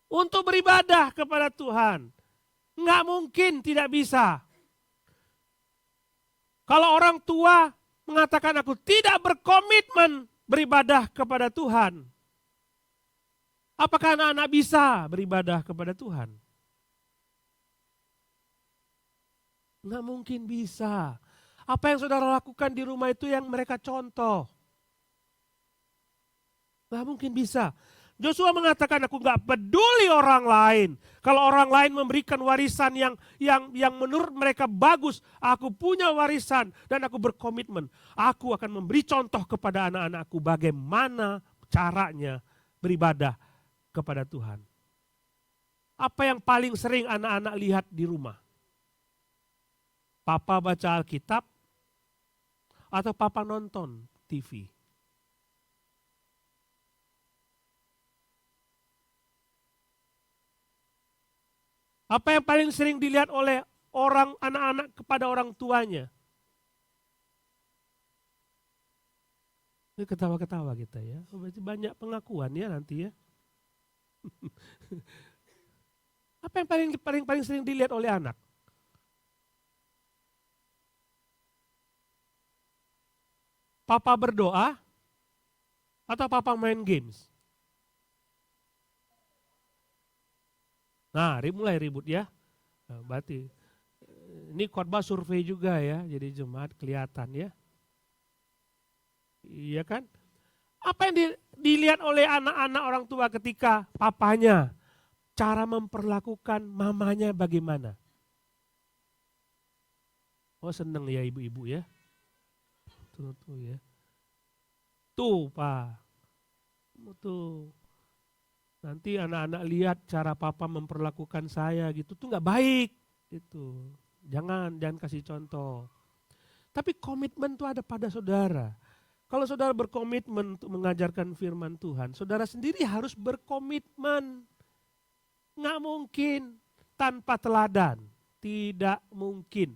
untuk beribadah kepada Tuhan. Nggak mungkin tidak bisa. Kalau orang tua mengatakan aku tidak berkomitmen beribadah kepada Tuhan, apakah anak-anak bisa beribadah kepada Tuhan? Nggak mungkin bisa. Apa yang saudara lakukan di rumah itu yang mereka contoh. Nggak mungkin bisa. Yosua mengatakan aku nggak peduli orang lain. Kalau orang lain memberikan warisan yang menurut mereka bagus, aku punya warisan dan aku berkomitmen. Aku akan memberi contoh kepada anak-anakku bagaimana caranya beribadah kepada Tuhan. Apa yang paling sering anak-anak lihat di rumah? Papa baca Alkitab atau papa nonton TV? Apa yang paling sering dilihat oleh anak-anak kepada orang tuanya? Ini ketawa-ketawa kita ya. Berarti banyak pengakuan ya nanti ya. Apa yang paling sering dilihat oleh anak? Papa berdoa atau papa main games? Nah, mulai ribut ya. Nah, berarti ini khotbah survei juga ya, jadi jemaat kelihatan ya. Iya kan? Apa yang dilihat oleh anak-anak orang tua ketika papanya? Cara memperlakukan mamanya bagaimana? Oh seneng ya ibu-ibu ya. Tuh ya. Tuh Pak. Tuh. Nanti anak-anak lihat cara papa memperlakukan saya gitu. Tuh nggak baik. Gitu. Jangan kasih contoh. Tapi komitmen tuh ada pada saudara. Kalau saudara berkomitmen untuk mengajarkan firman Tuhan, saudara sendiri harus berkomitmen. Nggak mungkin tanpa teladan. Tidak mungkin.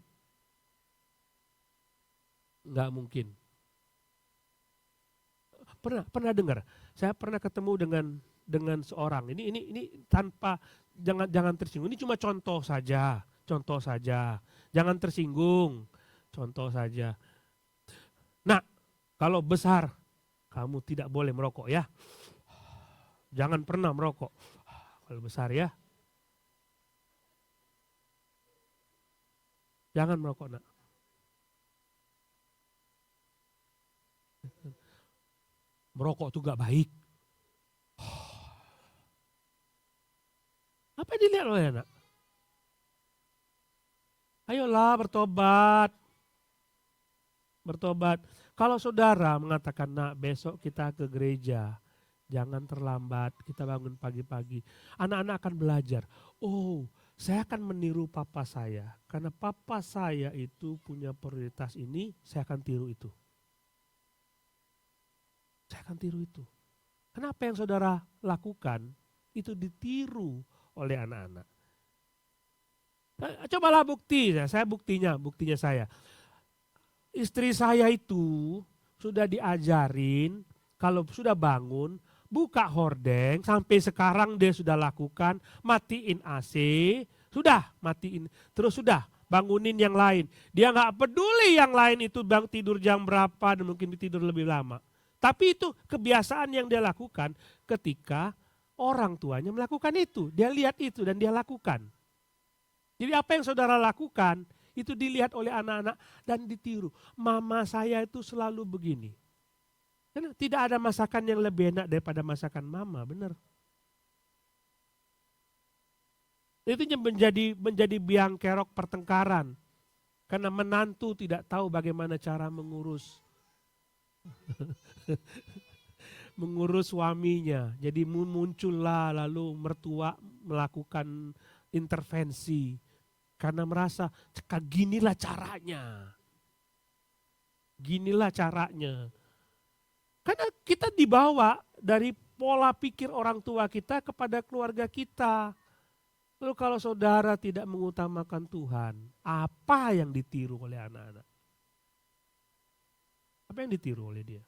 Nggak mungkin. Pernah dengar? Saya pernah ketemu dengan seorang. Ini tanpa jangan tersinggung. Ini cuma contoh saja. Jangan tersinggung. Contoh saja. Nah, kalau besar kamu tidak boleh merokok ya. Jangan pernah merokok. Kalau besar ya. Jangan merokok, nak. Merokok itu gak baik. Apa yang dilihat oleh anak? Ayolah bertobat. Bertobat. Kalau saudara mengatakan, nak besok kita ke gereja. Jangan terlambat, kita bangun pagi-pagi. Anak-anak akan belajar. Oh, saya akan meniru papa saya. Karena papa saya itu punya prioritas ini, saya akan tiru itu. Saya akan tiru itu. Kenapa yang saudara lakukan itu ditiru oleh anak-anak. Cobalah bukti, saya buktinya saya. Istri saya itu sudah diajarin kalau sudah bangun, buka hordeng, sampai sekarang dia sudah lakukan, matiin AC, sudah matiin, terus sudah bangunin yang lain. Dia nggak peduli yang lain itu tidur jam berapa dan mungkin tidur lebih lama. Tapi itu kebiasaan yang dia lakukan ketika orang tuanya melakukan itu. Dia lihat itu dan dia lakukan. Jadi apa yang saudara lakukan itu dilihat oleh anak-anak dan ditiru. Mama saya itu selalu begini. Karena tidak ada masakan yang lebih enak daripada masakan mama, benar. Itu menjadi biang kerok pertengkaran. Karena menantu tidak tahu bagaimana cara mengurus suaminya. Jadi muncullah lalu mertua melakukan intervensi. Karena merasa ginilah caranya. Ginilah caranya. Karena kita dibawa dari pola pikir orang tua kita kepada keluarga kita. Lalu kalau saudara tidak mengutamakan Tuhan, apa yang ditiru oleh anak-anak? Apa yang ditiru oleh dia?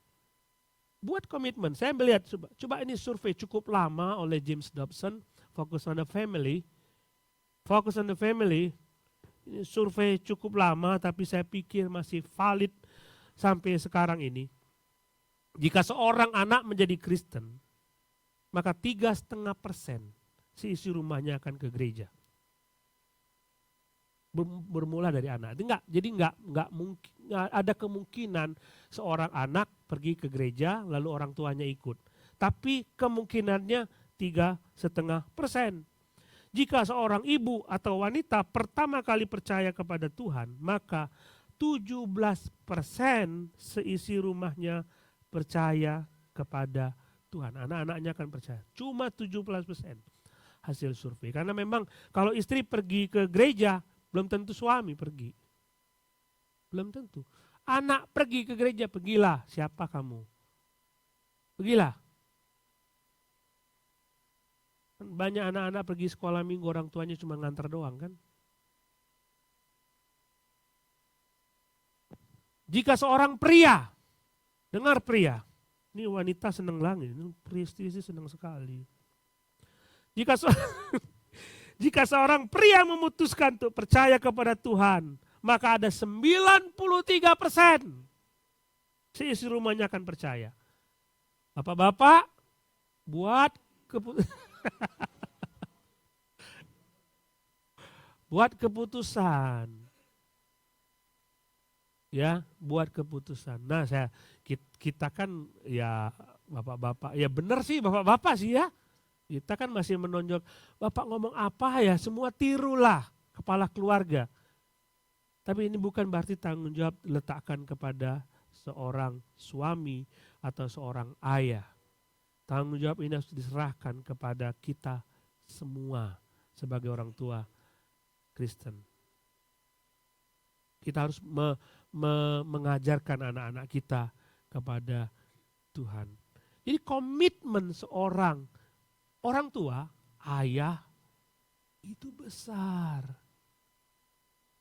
Buat komitmen. Saya melihat, coba ini survei cukup lama oleh James Dobson, Focus on the Family. Focus on the Family, ini survei cukup lama tapi saya pikir masih valid sampai sekarang ini. Jika seorang anak menjadi Kristen, maka 3,5% seisi rumahnya akan ke gereja. Bermula dari anak. Jadi enggak mungkin ada kemungkinan seorang anak pergi ke gereja lalu orang tuanya ikut. Tapi kemungkinannya 3,5%. Jika seorang ibu atau wanita pertama kali percaya kepada Tuhan, maka 17% seisi rumahnya percaya kepada Tuhan. Anak-anaknya akan percaya. Cuma 17% hasil survei. Karena memang kalau istri pergi ke gereja, belum tentu suami pergi. Belum tentu. Anak pergi ke gereja, pergilah. Siapa kamu? Pergilah. Banyak anak-anak pergi sekolah minggu, orang tuanya cuma ngantar doang kan. Jika seorang pria, dengar pria, ini wanita senang langit, ini istri senang sekali. Jika seorang pria memutuskan untuk percaya kepada Tuhan, maka ada 93% seisi rumahnya akan percaya. Bapak-bapak, buat keputusan. Ya, buat keputusan. Nah, kita kan ya bapak-bapak, ya benar sih bapak-bapak sih ya. Kita kan masih menonjol, bapak ngomong apa ya, semua tirulah kepala keluarga. Tapi ini bukan berarti tanggung jawab letakkan kepada seorang suami atau seorang ayah. Tanggung jawab ini harus diserahkan kepada kita semua sebagai orang tua Kristen. Kita harus mengajarkan anak-anak kita kepada Tuhan. Jadi komitmen seorang orang tua, ayah, Itu besar.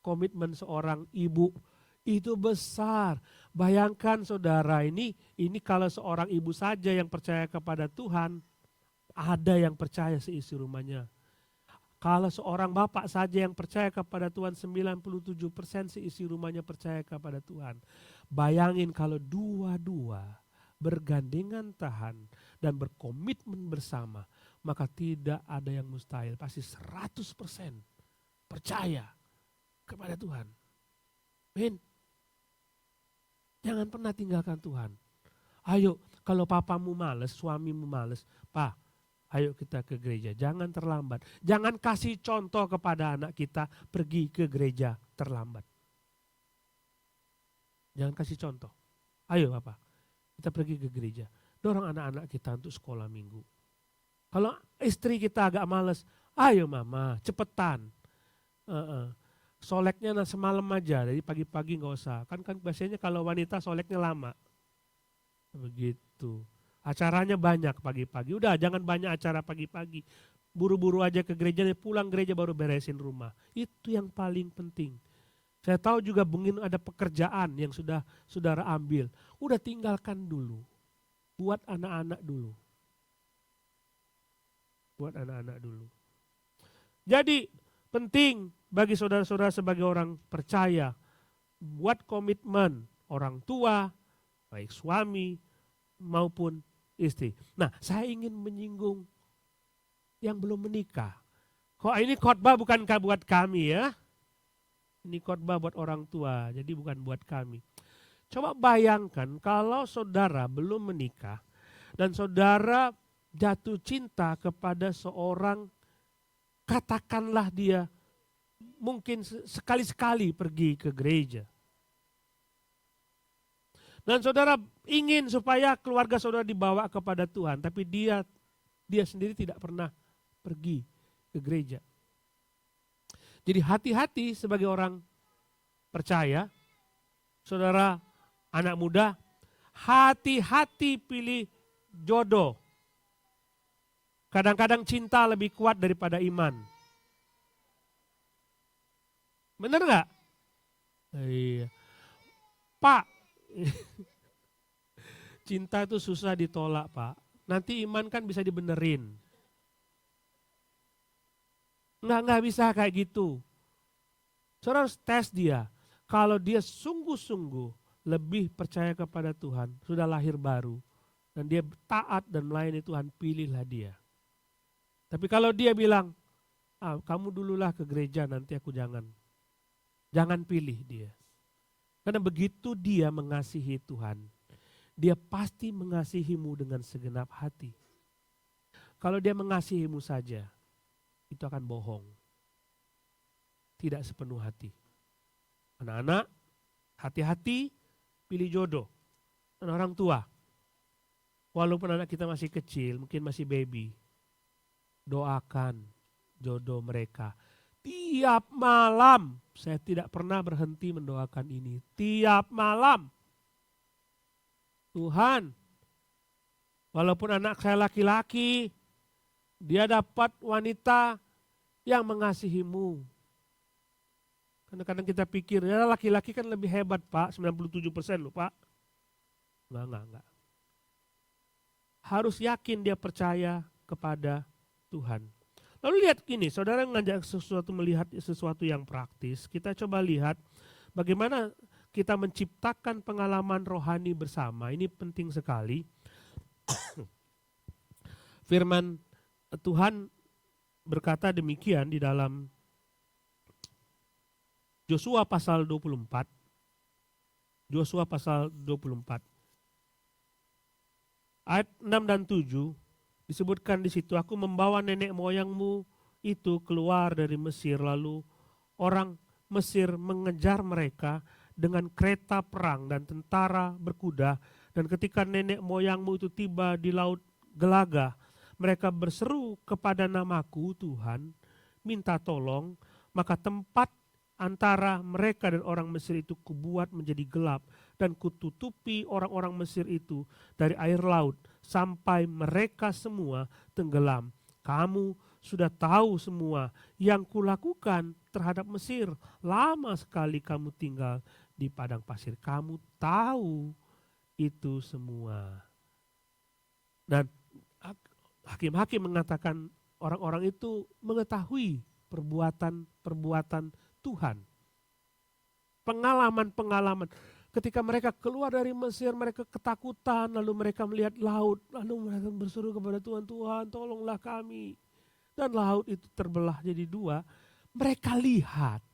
Komitmen seorang ibu itu besar. Bayangkan saudara, ini kalau seorang ibu saja yang percaya kepada Tuhan, ada yang percaya seisi rumahnya. Kalau seorang bapak saja yang percaya kepada Tuhan, 97% seisi rumahnya percaya kepada Tuhan. Bayangin kalau dua-dua bergandengan tahan dan berkomitmen bersama, maka tidak ada yang mustahil. Pasti 100% percaya kepada Tuhan. Amin. Jangan pernah tinggalkan Tuhan. Ayo, kalau papamu males, suamimu males, Pak, ayo kita ke gereja, jangan terlambat. Jangan kasih contoh kepada anak kita pergi ke gereja terlambat. Jangan kasih contoh. Ayo Bapak, kita pergi ke gereja. Dorong anak-anak kita untuk sekolah minggu. Kalau istri kita agak males, ayo mama, cepetan. Soleknya semalam aja, dari pagi-pagi nggak usah. Kan biasanya kalau wanita soleknya lama. Begitu. Acaranya banyak pagi-pagi. Udah jangan banyak acara pagi-pagi. Buru-buru aja ke gereja, pulang gereja baru beresin rumah. Itu yang paling penting. Saya tahu juga mungkin ada pekerjaan yang sudah saudara ambil. Udah tinggalkan dulu. Buat anak-anak dulu. Buat anak-anak dulu. Jadi penting bagi saudara-saudara sebagai orang percaya. Buat komitmen orang tua, baik suami maupun istri. Nah, saya ingin menyinggung yang belum menikah. Kok ini khotbah bukankah buat kami ya? Ini khotbah buat orang tua, jadi bukan buat kami. Coba bayangkan kalau saudara belum menikah dan saudara jatuh cinta kepada seorang, katakanlah dia mungkin sekali-sekali pergi ke gereja. Dan saudara ingin supaya keluarga saudara dibawa kepada Tuhan, tapi dia sendiri tidak pernah pergi ke gereja. Jadi hati-hati sebagai orang percaya, saudara anak muda, hati-hati pilih jodoh. Kadang-kadang cinta lebih kuat daripada iman. Benar nggak? Iya. Pak, cinta itu susah ditolak Pak. Nanti iman kan bisa dibenerin. Nggak bisa kayak gitu. Saudara harus tes dia. Kalau dia sungguh-sungguh lebih percaya kepada Tuhan, sudah lahir baru, dan dia taat dan melayani Tuhan, pilihlah dia. Tapi kalau dia bilang, kamu dululah ke gereja, nanti aku jangan. Jangan pilih dia. Karena begitu dia mengasihi Tuhan, dia pasti mengasihimu dengan segenap hati. Kalau dia mengasihimu saja, itu akan bohong. Tidak sepenuh hati. Anak-anak, hati-hati pilih jodoh. Dan orang tua, walaupun anak kita masih kecil, mungkin masih baby, doakan jodoh mereka. Tiap malam, saya tidak pernah berhenti mendoakan ini. Tiap malam. Tuhan, walaupun anak saya laki-laki, dia dapat wanita yang mengasihimu. Kadang-kadang kita pikir, ya laki-laki kan lebih hebat Pak, 97% loh Pak. Enggak. Harus yakin dia percaya kepada Tuhan. Lalu lihat gini, saudara mengajak melihat sesuatu yang praktis. Kita coba lihat bagaimana kita menciptakan pengalaman rohani bersama. Ini penting sekali. Firman Tuhan berkata demikian di dalam Yosua pasal 24. Yosua pasal 24. Ayat 6 dan 7 disebutkan di situ, aku membawa nenek moyangmu itu keluar dari Mesir, lalu orang Mesir mengejar mereka dengan kereta perang dan tentara berkuda, dan ketika nenek moyangmu itu tiba di laut Gelaga, mereka berseru kepada namaku Tuhan, minta tolong, maka tempat antara mereka dan orang Mesir itu kubuat menjadi gelap dan kututupi orang-orang Mesir itu dari air laut sampai mereka semua tenggelam. Kamu sudah tahu semua yang kulakukan terhadap Mesir. Lama sekali kamu tinggal di padang pasir. Kamu tahu itu semua. Dan hakim-hakim mengatakan orang-orang itu mengetahui perbuatan-perbuatan Tuhan. Pengalaman-pengalaman. Ketika mereka keluar dari Mesir, mereka ketakutan, lalu mereka melihat laut, lalu mereka berseru kepada Tuhan, Tuhan tolonglah kami. Dan laut itu terbelah jadi dua. Mereka lihat.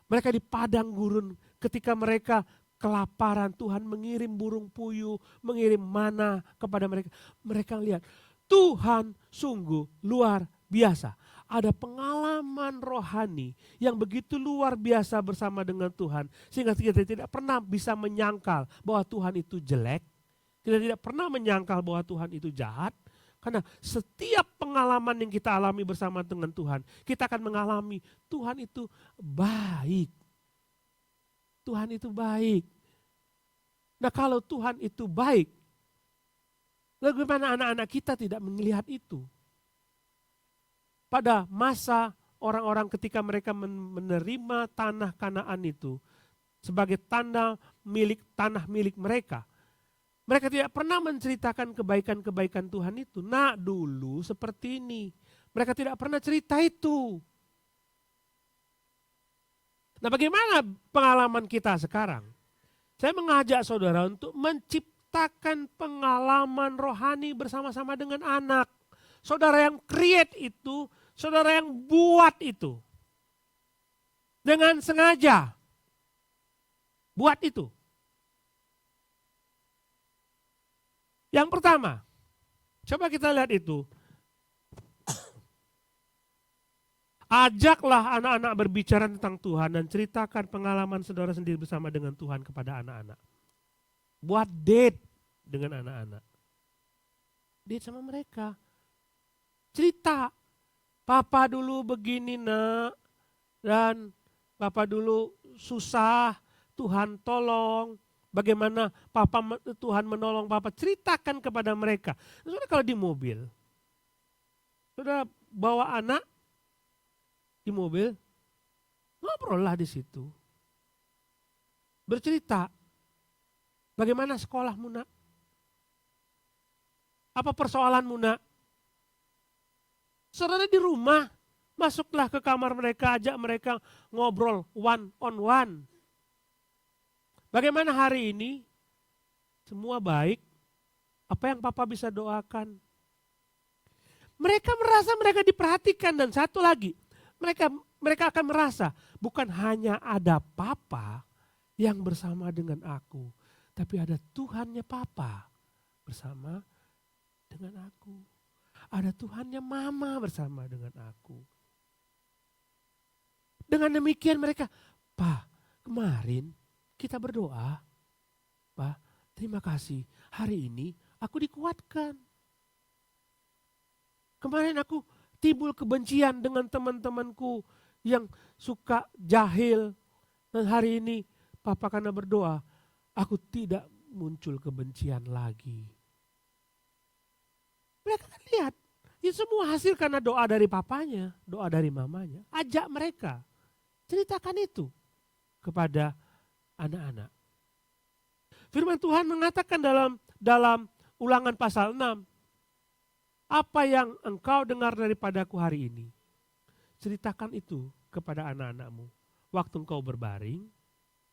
Mereka di padang gurun, ketika mereka kelaparan, Tuhan mengirim burung puyuh, mengirim mana kepada mereka. Mereka lihat, Tuhan sungguh luar biasa. Ada pengalaman rohani yang begitu luar biasa bersama dengan Tuhan. Sehingga kita tidak pernah bisa menyangkal bahwa Tuhan itu jelek. Kita tidak pernah menyangkal bahwa Tuhan itu jahat. Karena setiap pengalaman yang kita alami bersama dengan Tuhan, kita akan mengalami Tuhan itu baik. Tuhan itu baik. Nah kalau Tuhan itu baik, bagaimana anak-anak kita tidak melihat itu? Pada masa orang-orang ketika mereka menerima tanah Kanaan itu sebagai tanah milik mereka. Mereka tidak pernah menceritakan kebaikan-kebaikan Tuhan itu. Nah dulu seperti ini. Mereka tidak pernah cerita itu. Nah bagaimana pengalaman kita sekarang? Saya mengajak saudara untuk menciptakan pengalaman rohani bersama-sama dengan anak. Saudara yang create itu, saudara yang buat itu. Dengan sengaja. Buat itu. Yang pertama, coba kita lihat itu. Ajaklah anak-anak berbicara tentang Tuhan dan ceritakan pengalaman saudara sendiri bersama dengan Tuhan kepada anak-anak. Buat date dengan anak-anak. Date sama mereka. Cerita, papa dulu begini nak, dan papa dulu susah, Tuhan tolong. Bagaimana Tuhan menolong papa, ceritakan kepada mereka. Saudara kalau di mobil, saudara bawa anak di mobil, ngobrol lah di situ. Bercerita, bagaimana sekolahmu nak? Apa persoalanmu nak? Saudara di rumah, masuklah ke kamar mereka, ajak mereka ngobrol one on one. Bagaimana hari ini? Semua baik. Apa yang papa bisa doakan? Mereka merasa mereka diperhatikan dan satu lagi, mereka akan merasa bukan hanya ada papa yang bersama dengan aku, tapi ada Tuhannya papa bersama dengan aku. Ada Tuhannya mama bersama dengan aku. Dengan demikian mereka, Pak, kemarin kita berdoa, Pak, terima kasih. Hari ini aku dikuatkan. Kemarin aku timbul kebencian dengan teman-temanku yang suka jahil. Dan hari ini, Papa karena berdoa, aku tidak muncul kebencian lagi. Mereka kan lihat, ya semua hasil karena doa dari papanya, doa dari mamanya. Ajak mereka, ceritakan itu kepada anak-anak. Firman Tuhan mengatakan dalam Ulangan pasal 6, apa yang engkau dengar daripadaku hari ini, ceritakan itu kepada anak-anakmu. Waktu engkau berbaring,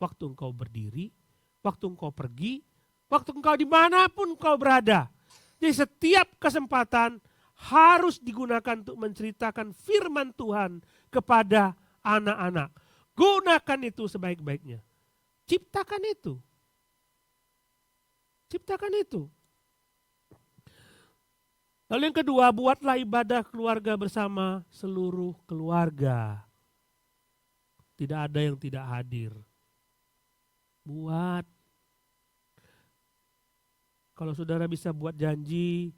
waktu engkau berdiri, waktu engkau pergi, waktu engkau dimanapun engkau berada. Jadi setiap kesempatan harus digunakan untuk menceritakan firman Tuhan kepada anak-anak. Gunakan itu sebaik-baiknya. Ciptakan itu. Ciptakan itu. Lalu yang kedua, buatlah ibadah keluarga bersama seluruh keluarga. Tidak ada yang tidak hadir. Buat. Kalau saudara bisa buat janji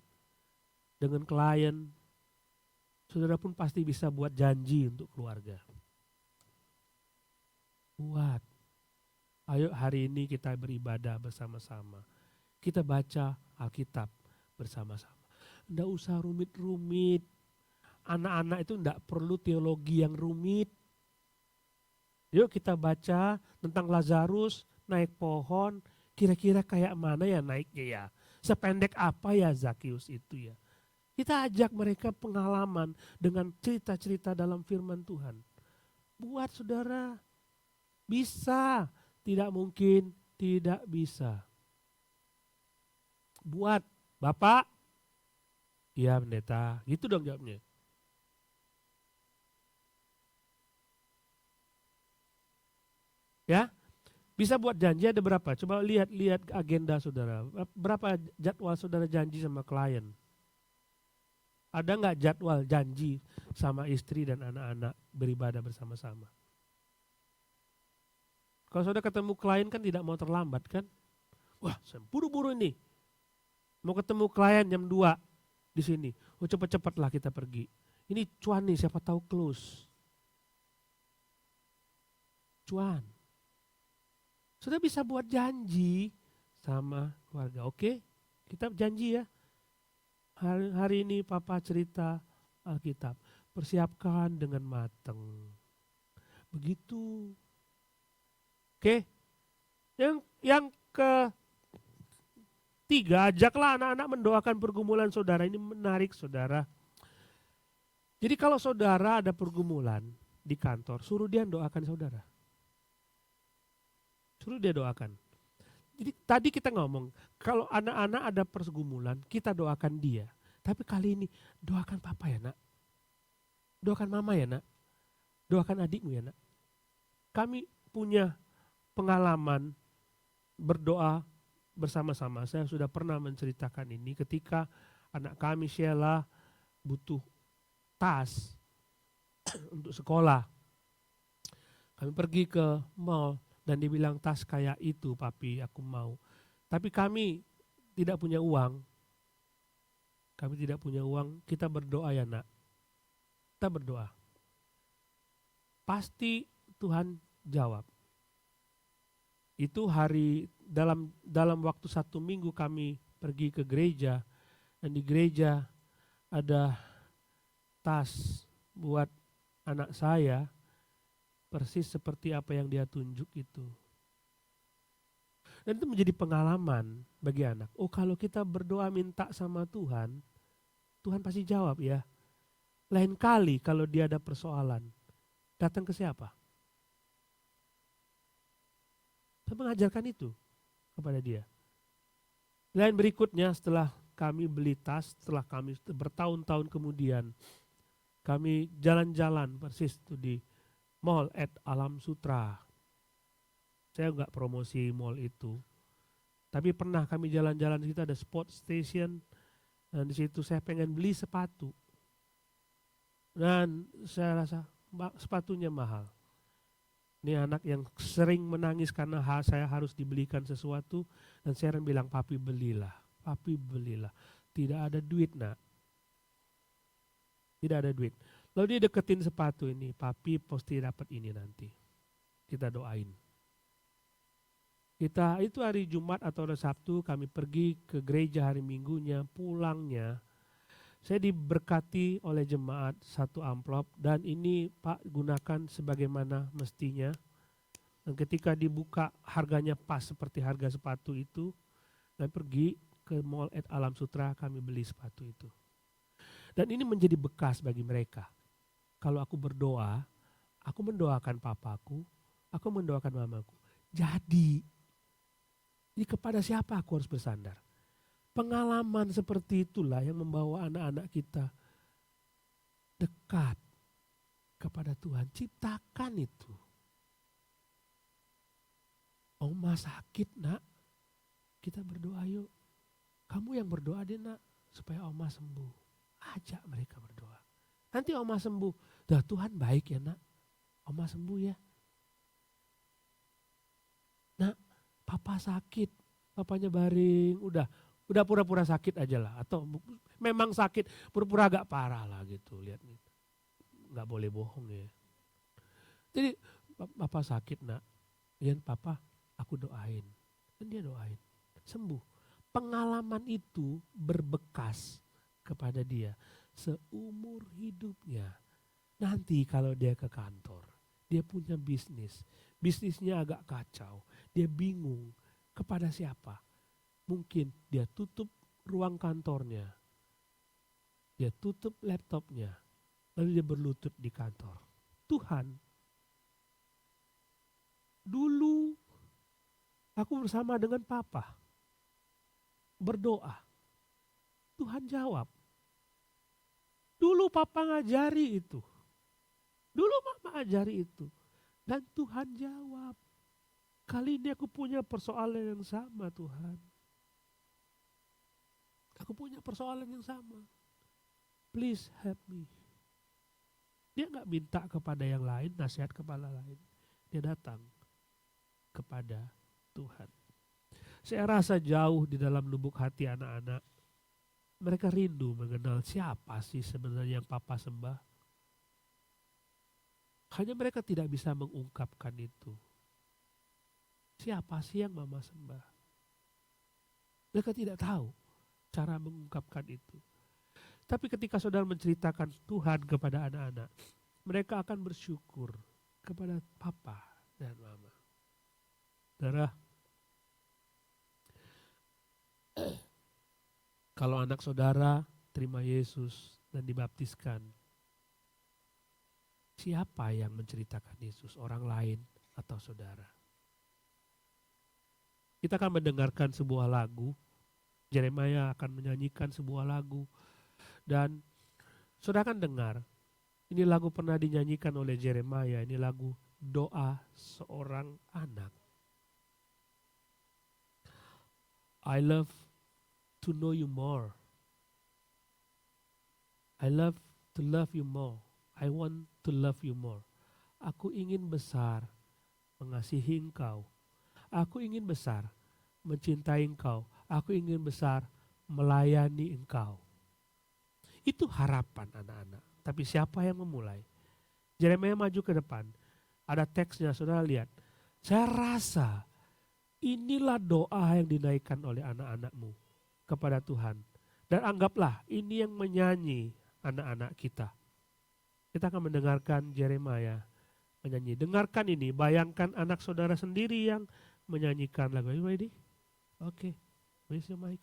dengan klien, saudara pun pasti bisa buat janji untuk keluarga. Buat. Ayo hari ini kita beribadah bersama-sama. Kita baca Alkitab bersama-sama. Nggak usah rumit-rumit. anak-anak itu tidak perlu teologi yang rumit. Yuk kita baca tentang Lazarus naik pohon, kira-kira kayak mana ya naiknya ya. Sependek apa ya Zakius itu ya. Kita ajak mereka pengalaman dengan cerita-cerita dalam firman Tuhan. Buat saudara, bisa, tidak mungkin tidak bisa. Buat, Bapak, iya pendeta, gitu dong jawabnya. Ya, bisa buat janji ada berapa? Coba lihat agenda saudara. Berapa jadwal saudara janji sama klien? Ada nggak jadwal janji sama istri dan anak-anak beribadah bersama-sama? Kalau saudara ketemu klien kan tidak mau terlambat kan? Wah, saya buru-buru ini. Mau ketemu klien jam 2 di sini. Oh, cepat-cepatlah kita pergi. Ini cuan nih, siapa tahu close. Cuan. Sudah bisa buat janji sama keluarga. Oke, kita janji ya. Hari ini Papa cerita Alkitab. Persiapkan dengan matang. Begitu. Oke. Yang ketiga, ajaklah anak-anak mendoakan pergumulan saudara. Ini menarik saudara. Jadi kalau saudara ada pergumulan di kantor, suruh dia doakan saudara. Suruh dia doakan. Jadi tadi kita ngomong, kalau anak-anak ada pergumulan, kita doakan dia. Tapi kali ini, doakan papa ya nak. Doakan mama ya nak. Doakan adikmu ya nak. Kami punya pengalaman berdoa bersama-sama. Saya sudah pernah menceritakan ini ketika anak kami Sheila butuh tas untuk sekolah. Kami pergi ke mall. Dan dia bilang tas kayak itu papi aku mau. Tapi kami tidak punya uang. Kami tidak punya uang, kita berdoa ya nak. Kita berdoa. Pasti Tuhan jawab. Itu hari dalam waktu 1 minggu kami pergi ke gereja. Dan di gereja ada tas buat anak saya. Persis seperti apa yang dia tunjuk itu. Dan itu menjadi pengalaman bagi anak. Oh kalau kita berdoa minta sama Tuhan, Tuhan pasti jawab ya. Lain kali kalau dia ada persoalan, datang ke siapa? Saya mengajarkan itu kepada dia. Lain berikutnya setelah kami beli tas, setelah kami bertahun-tahun kemudian, kami jalan-jalan persis itu di Mall at Alam Sutra. Saya enggak promosi mall itu. Tapi pernah kami jalan-jalan di situ ada sport station. Dan di situ saya pengen beli sepatu. Dan saya rasa sepatunya mahal. Ini anak yang sering menangis karena saya harus dibelikan sesuatu. Dan saya bilang, papi belilah. Papi belilah. Tidak ada duit nak. Tidak ada duit. Lalu dia deketin sepatu ini, papi pasti dapat ini nanti. Kita doain. Kita itu hari Jumat atau hari Sabtu kami pergi ke gereja hari Minggunya, pulangnya saya diberkati oleh jemaat 1 amplop dan ini Pak gunakan sebagaimana mestinya. Dan ketika dibuka harganya pas seperti harga sepatu itu, kami pergi ke Mall at Alam Sutra kami beli sepatu itu. Dan ini menjadi bekas bagi mereka. Kalau aku berdoa, aku mendoakan papaku, aku mendoakan mamaku. Jadi kepada siapa aku harus bersandar? Pengalaman seperti itulah yang membawa anak-anak kita dekat kepada Tuhan. Ciptakan itu. Oma sakit nak, kita berdoa yuk. Kamu yang berdoa deh nak, supaya oma sembuh. Ajak mereka berdoa. Nanti oma sembuh. Dah Tuhan baik ya nak. Oma sembuh ya. Nak, papa sakit. Papanya baring. Udah pura-pura sakit aja lah. Atau memang sakit, pura-pura agak parah lah gitu. Lihat nih. Gak boleh bohong ya. Jadi papa sakit nak. Dan papa aku doain. Dan dia doain. Sembuh. Pengalaman itu berbekas kepada dia. seumur hidupnya. Nanti kalau dia ke kantor, dia punya bisnisnya agak kacau, dia bingung kepada siapa. Mungkin dia tutup ruang kantornya, dia tutup laptopnya, lalu dia berlutut di kantor. Tuhan, dulu aku bersama dengan Papa berdoa. Tuhan jawab. Dulu Papa ngajari itu. Dulu Mama ajari itu. Dan Tuhan jawab. Kali ini aku punya persoalan yang sama, Tuhan. Aku punya persoalan yang sama. Please help me. Dia gak minta kepada yang lain, nasihat kepada lain. Dia datang kepada Tuhan. Saya rasa jauh di dalam lubuk hati anak-anak, mereka rindu mengenal siapa sih sebenarnya yang Papa sembah. Hanya mereka tidak bisa mengungkapkan itu. Siapa sih yang Mama sembah? Mereka tidak tahu cara mengungkapkan itu. Tapi ketika saudara menceritakan Tuhan kepada anak-anak, mereka akan bersyukur kepada Papa dan Mama. Saudara, kalau anak saudara terima Yesus dan dibaptiskan, siapa yang menceritakan Yesus? Orang lain atau saudara? Kita akan mendengarkan sebuah lagu. Yeremia akan menyanyikan sebuah lagu. Dan saudara akan dengar, ini lagu pernah dinyanyikan oleh Yeremia. Ini lagu doa seorang anak. I love to know you more. I love to love you more. I want to love you more. Aku ingin besar mengasihi engkau. Aku ingin besar mencintai engkau. Aku ingin besar melayani engkau. Itu harapan anak-anak. Tapi siapa yang memulai? Yeremia maju ke depan. Ada teksnya, saudara lihat. Saya rasa inilah doa yang dinaikkan oleh anak-anakmu kepada Tuhan. Dan anggaplah ini yang menyanyi anak-anak kita. Kita akan mendengarkan Yeremia menyanyi. Dengarkan ini, bayangkan anak saudara sendiri yang menyanyikan lagu. Are you ready? Oke, where's your mic?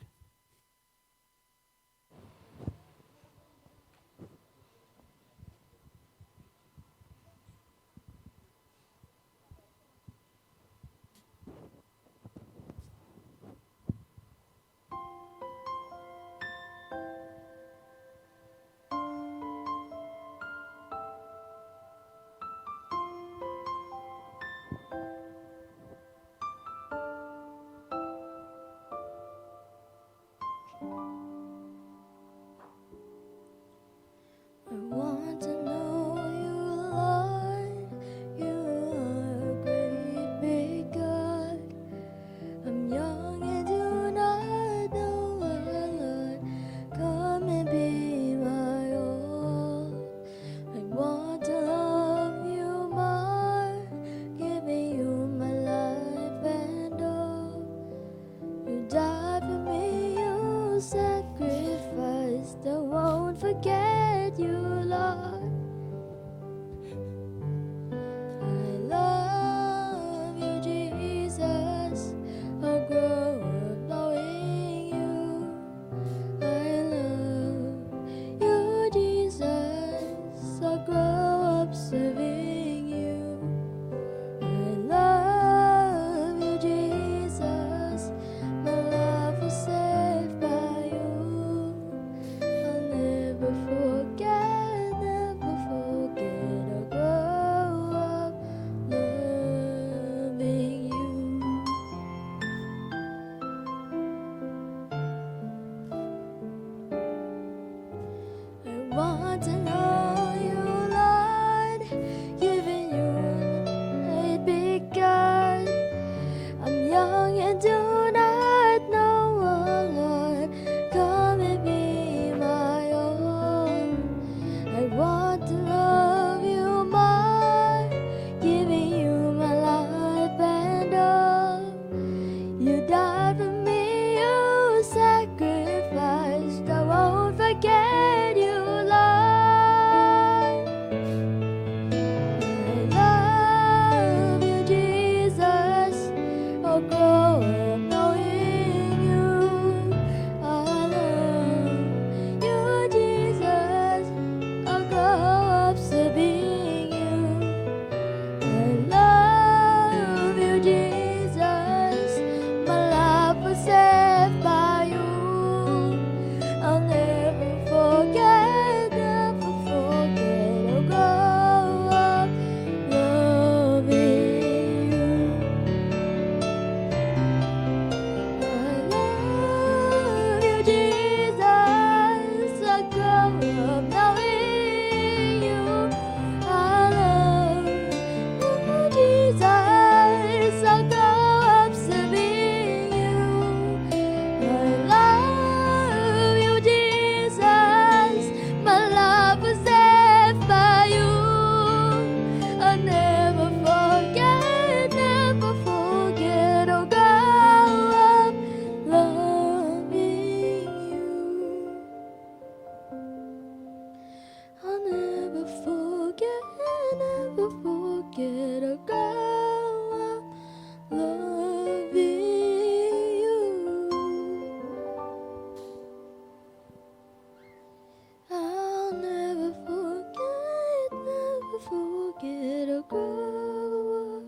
get a glow of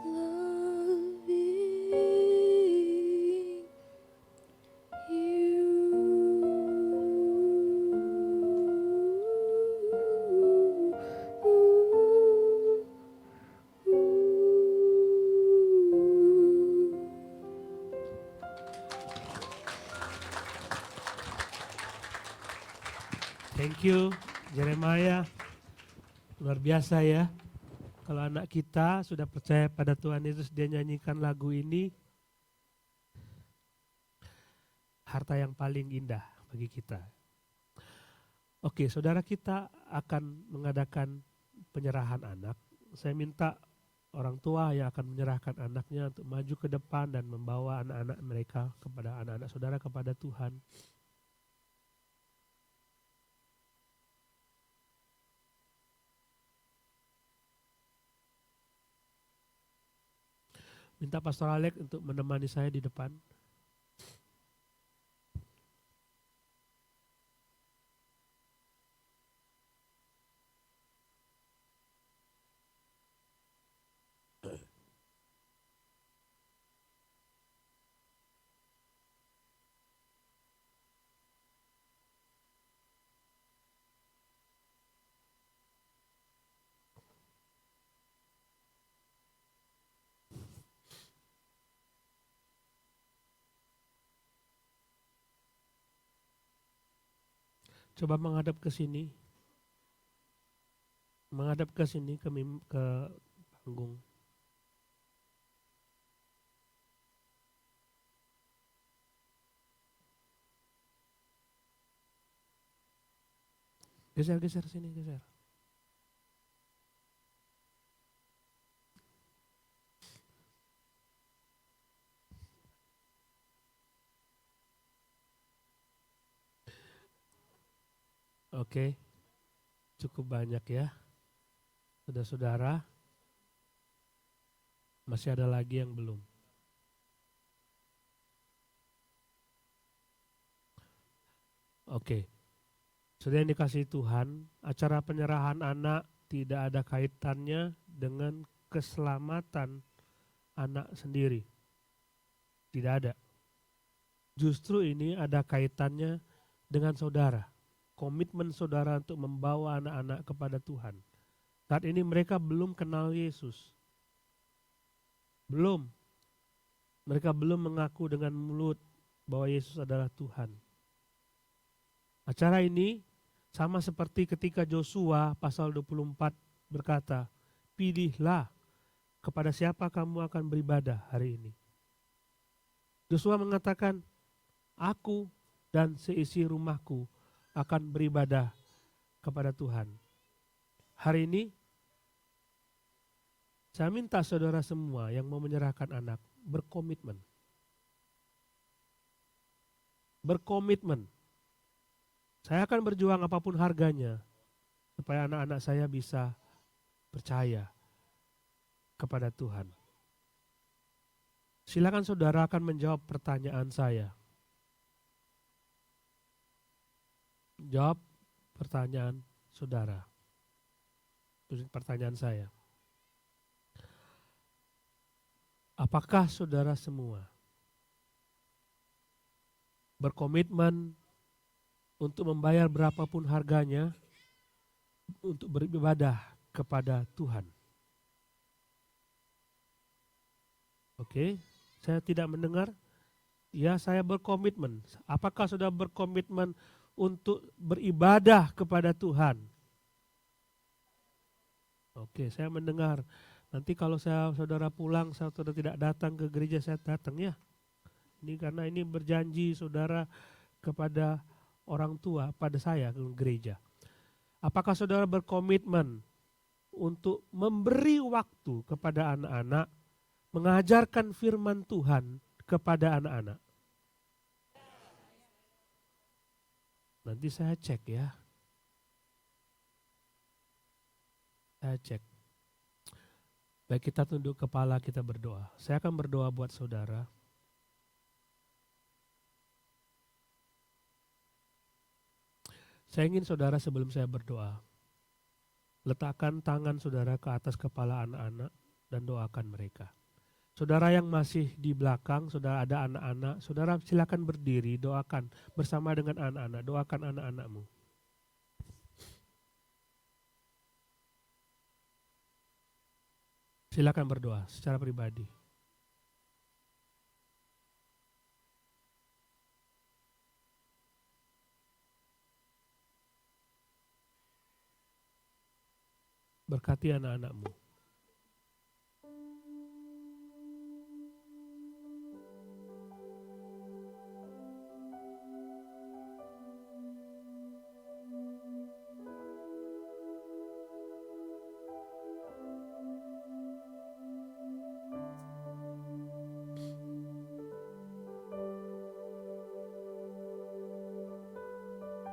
loving you. Thank you, Jeremiah. Luar biasa ya. Kalau anak kita sudah percaya pada Tuhan Yesus, dia nyanyikan lagu ini, harta yang paling indah bagi kita. Oke, saudara, kita akan mengadakan penyerahan anak. Saya minta orang tua yang akan menyerahkan anaknya untuk maju ke depan dan membawa anak-anak mereka kepada anak-anak saudara kepada Tuhan. Minta Pastor Alex untuk menemani saya di depan. Coba menghadap ke sini. Menghadap ke sini ke panggung. Geser sini, geser. Oke, cukup banyak ya. Saudara-saudara, masih ada lagi yang belum. Oke, sudah yang dikasihi Tuhan, acara penyerahan anak tidak ada kaitannya dengan keselamatan anak sendiri. Tidak ada. Justru ini ada kaitannya dengan saudara. Komitmen saudara untuk membawa anak-anak kepada Tuhan. Saat ini mereka belum kenal Yesus. Belum. Mereka belum mengaku dengan mulut bahwa Yesus adalah Tuhan. Acara ini sama seperti ketika Joshua pasal 24 berkata, pilihlah kepada siapa kamu akan beribadah hari ini. Joshua mengatakan, aku dan seisi rumahku akan beribadah kepada Tuhan. Hari ini, saya minta saudara semua yang mau menyerahkan anak, berkomitmen. Berkomitmen. Saya akan berjuang apapun harganya, supaya anak-anak saya bisa percaya kepada Tuhan. Silakan saudara akan menjawab pertanyaan saya. Jawab pertanyaan saudara. Itu pertanyaan saya. Apakah saudara semua berkomitmen untuk membayar berapapun harganya untuk beribadah kepada Tuhan? Oke, saya tidak mendengar. Ya, saya berkomitmen. Apakah saudara berkomitmen untuk beribadah kepada Tuhan? Oke, saya mendengar. Nanti kalau saudara pulang, saudara tidak datang ke gereja, saya datang ya. Ini karena ini berjanji saudara kepada orang tua, pada saya ke gereja. Apakah saudara berkomitmen untuk memberi waktu kepada anak-anak, mengajarkan firman Tuhan kepada anak-anak? Nanti saya cek ya. Saya cek. Baik, kita tunduk kepala, kita berdoa. Saya akan berdoa buat saudara. Saya ingin saudara sebelum saya berdoa, Letakkan tangan saudara ke atas kepala anak-anak dan doakan mereka. Saudara yang masih di belakang, saudara ada anak-anak, saudara silakan berdiri, doakan bersama dengan anak-anak, doakan anak-anakmu. Silakan berdoa secara pribadi. Berkati anak-anakmu.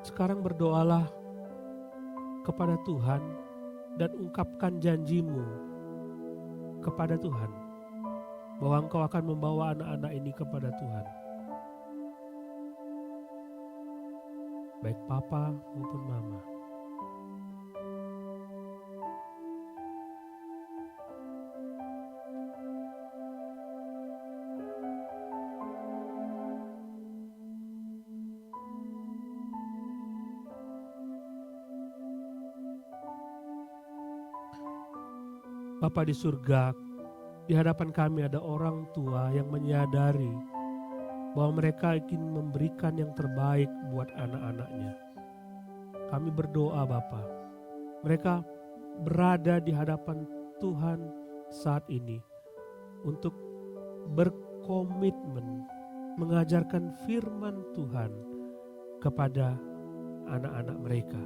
Sekarang berdoalah kepada Tuhan dan ungkapkan janjimu kepada Tuhan bahwa engkau akan membawa anak-anak ini kepada Tuhan. Baik papa maupun mama. Bapa di surga, di hadapan kami ada orang tua yang menyadari bahwa mereka ingin memberikan yang terbaik buat anak-anaknya. Kami berdoa Bapa, mereka berada di hadapan Tuhan saat ini untuk berkomitmen mengajarkan firman Tuhan kepada anak-anak mereka.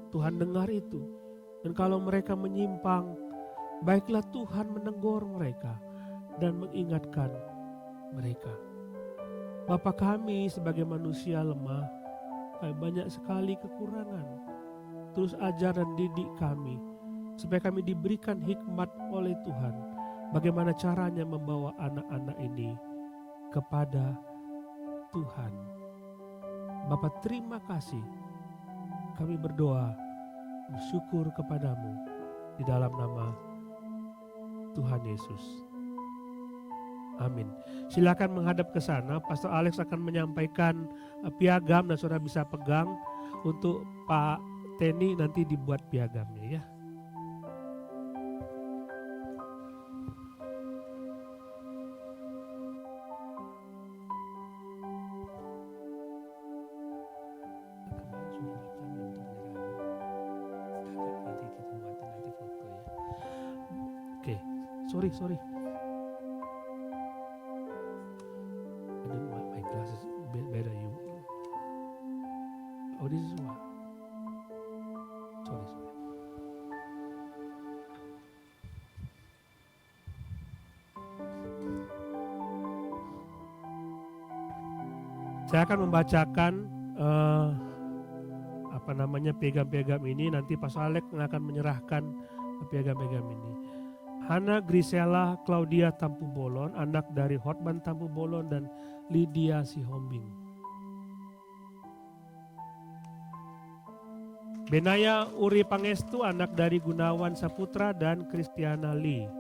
Tuhan dengar itu, dan kalau mereka menyimpang, baiklah Tuhan menegur mereka dan mengingatkan mereka. Bapa kami sebagai manusia lemah, kami banyak sekali kekurangan. Terus ajar dan didik kami, supaya kami diberikan hikmat oleh Tuhan. Bagaimana caranya membawa anak-anak ini kepada Tuhan. Bapa terima kasih, kami berdoa, bersyukur kepadamu di dalam nama Tuhan Yesus. Amin. Silakan menghadap ke sana. Pastor Alex akan menyampaikan piagam dan saudara bisa pegang. Untuk Pak Teni nanti dibuat piagamnya ya. Oke, sorry. I don't want my glasses better you. Oh, this is what. Sorry. Saya akan membacakan piagam-piagam ini. Nanti Pastor Alex akan menyerahkan piagam-piagam ini. Hana Grisela Claudia Tampu Bolon, anak dari Hotman Tampu Bolon dan Lydia Sihombing. Benaya Uri Pangestu, anak dari Gunawan Saputra dan Kristiana Lee.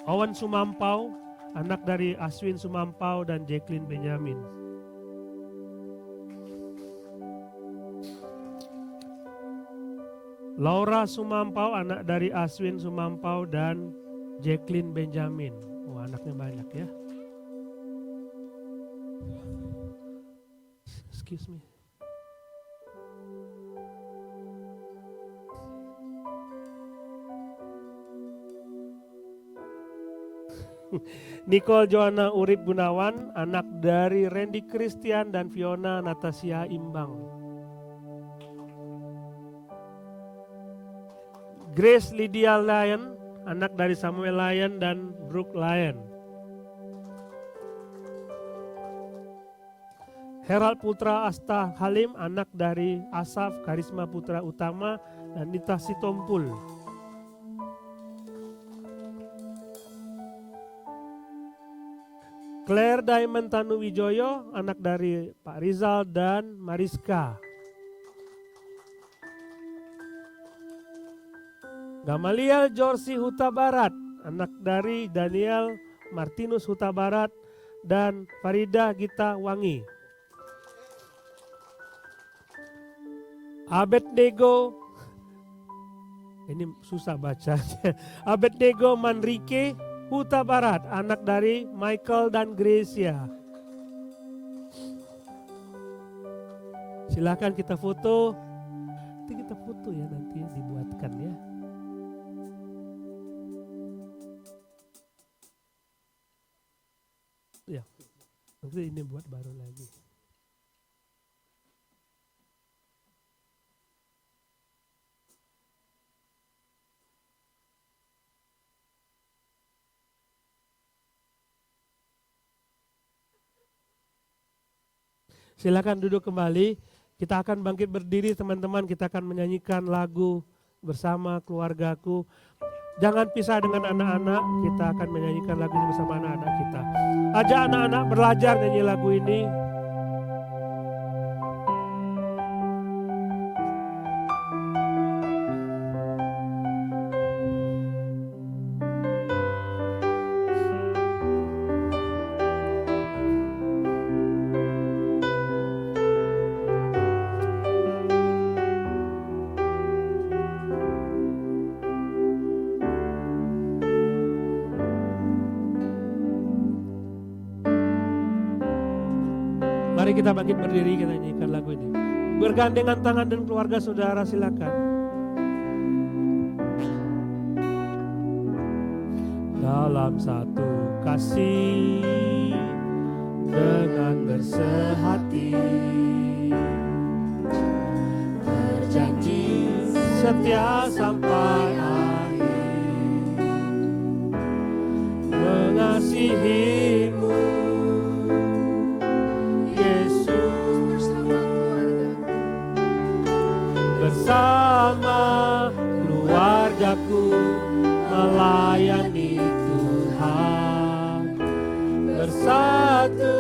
Owen Sumampau, anak dari Aswin Sumampau dan Jacqueline Benjamin. Laura Sumampau, anak dari Aswin Sumampau dan Jacqueline Benjamin. Oh, anaknya banyak ya. Excuse me. Nicole Joanna Urip Gunawan, anak dari Randy Christian dan Fiona Natasia Imbang. Grace Lydia Lyon, anak dari Samuel Lyon dan Brooke Lyon. Herald Putra Asta Halim, anak dari Asaf Karisma Putra Utama dan Nita Sitompul. Claire Diamond Tanuwijoyo, anak dari Pak Rizal dan Mariska. Gamaliel Jorsi Huta Barat, anak dari Daniel Martinus Huta Barat dan Farida Gita Wangi. Abednego, ini susah bacanya. Abednego Manrike Huta Barat, anak dari Michael dan Gracia. Silakan kita foto. Nanti kita foto ya, nanti dibuatkan ya. Ya, nanti ini buat baru lagi. Silakan duduk kembali. Kita akan bangkit berdiri teman-teman. Kita akan menyanyikan lagu bersama keluargaku. Jangan pisah dengan anak-anak. Kita akan menyanyikan lagu ini bersama anak-anak kita. Ajak anak-anak belajar nyanyi lagu ini. Mari kita bangkit berdiri, kita nyanyikan lagu ini. Bergandengan tangan dan keluarga saudara silakan. Dalam satu kasih dengan bersehati, berjanji setia sampai akhir, mengasihimu bersama keluargaku melayani Tuhan, bersatu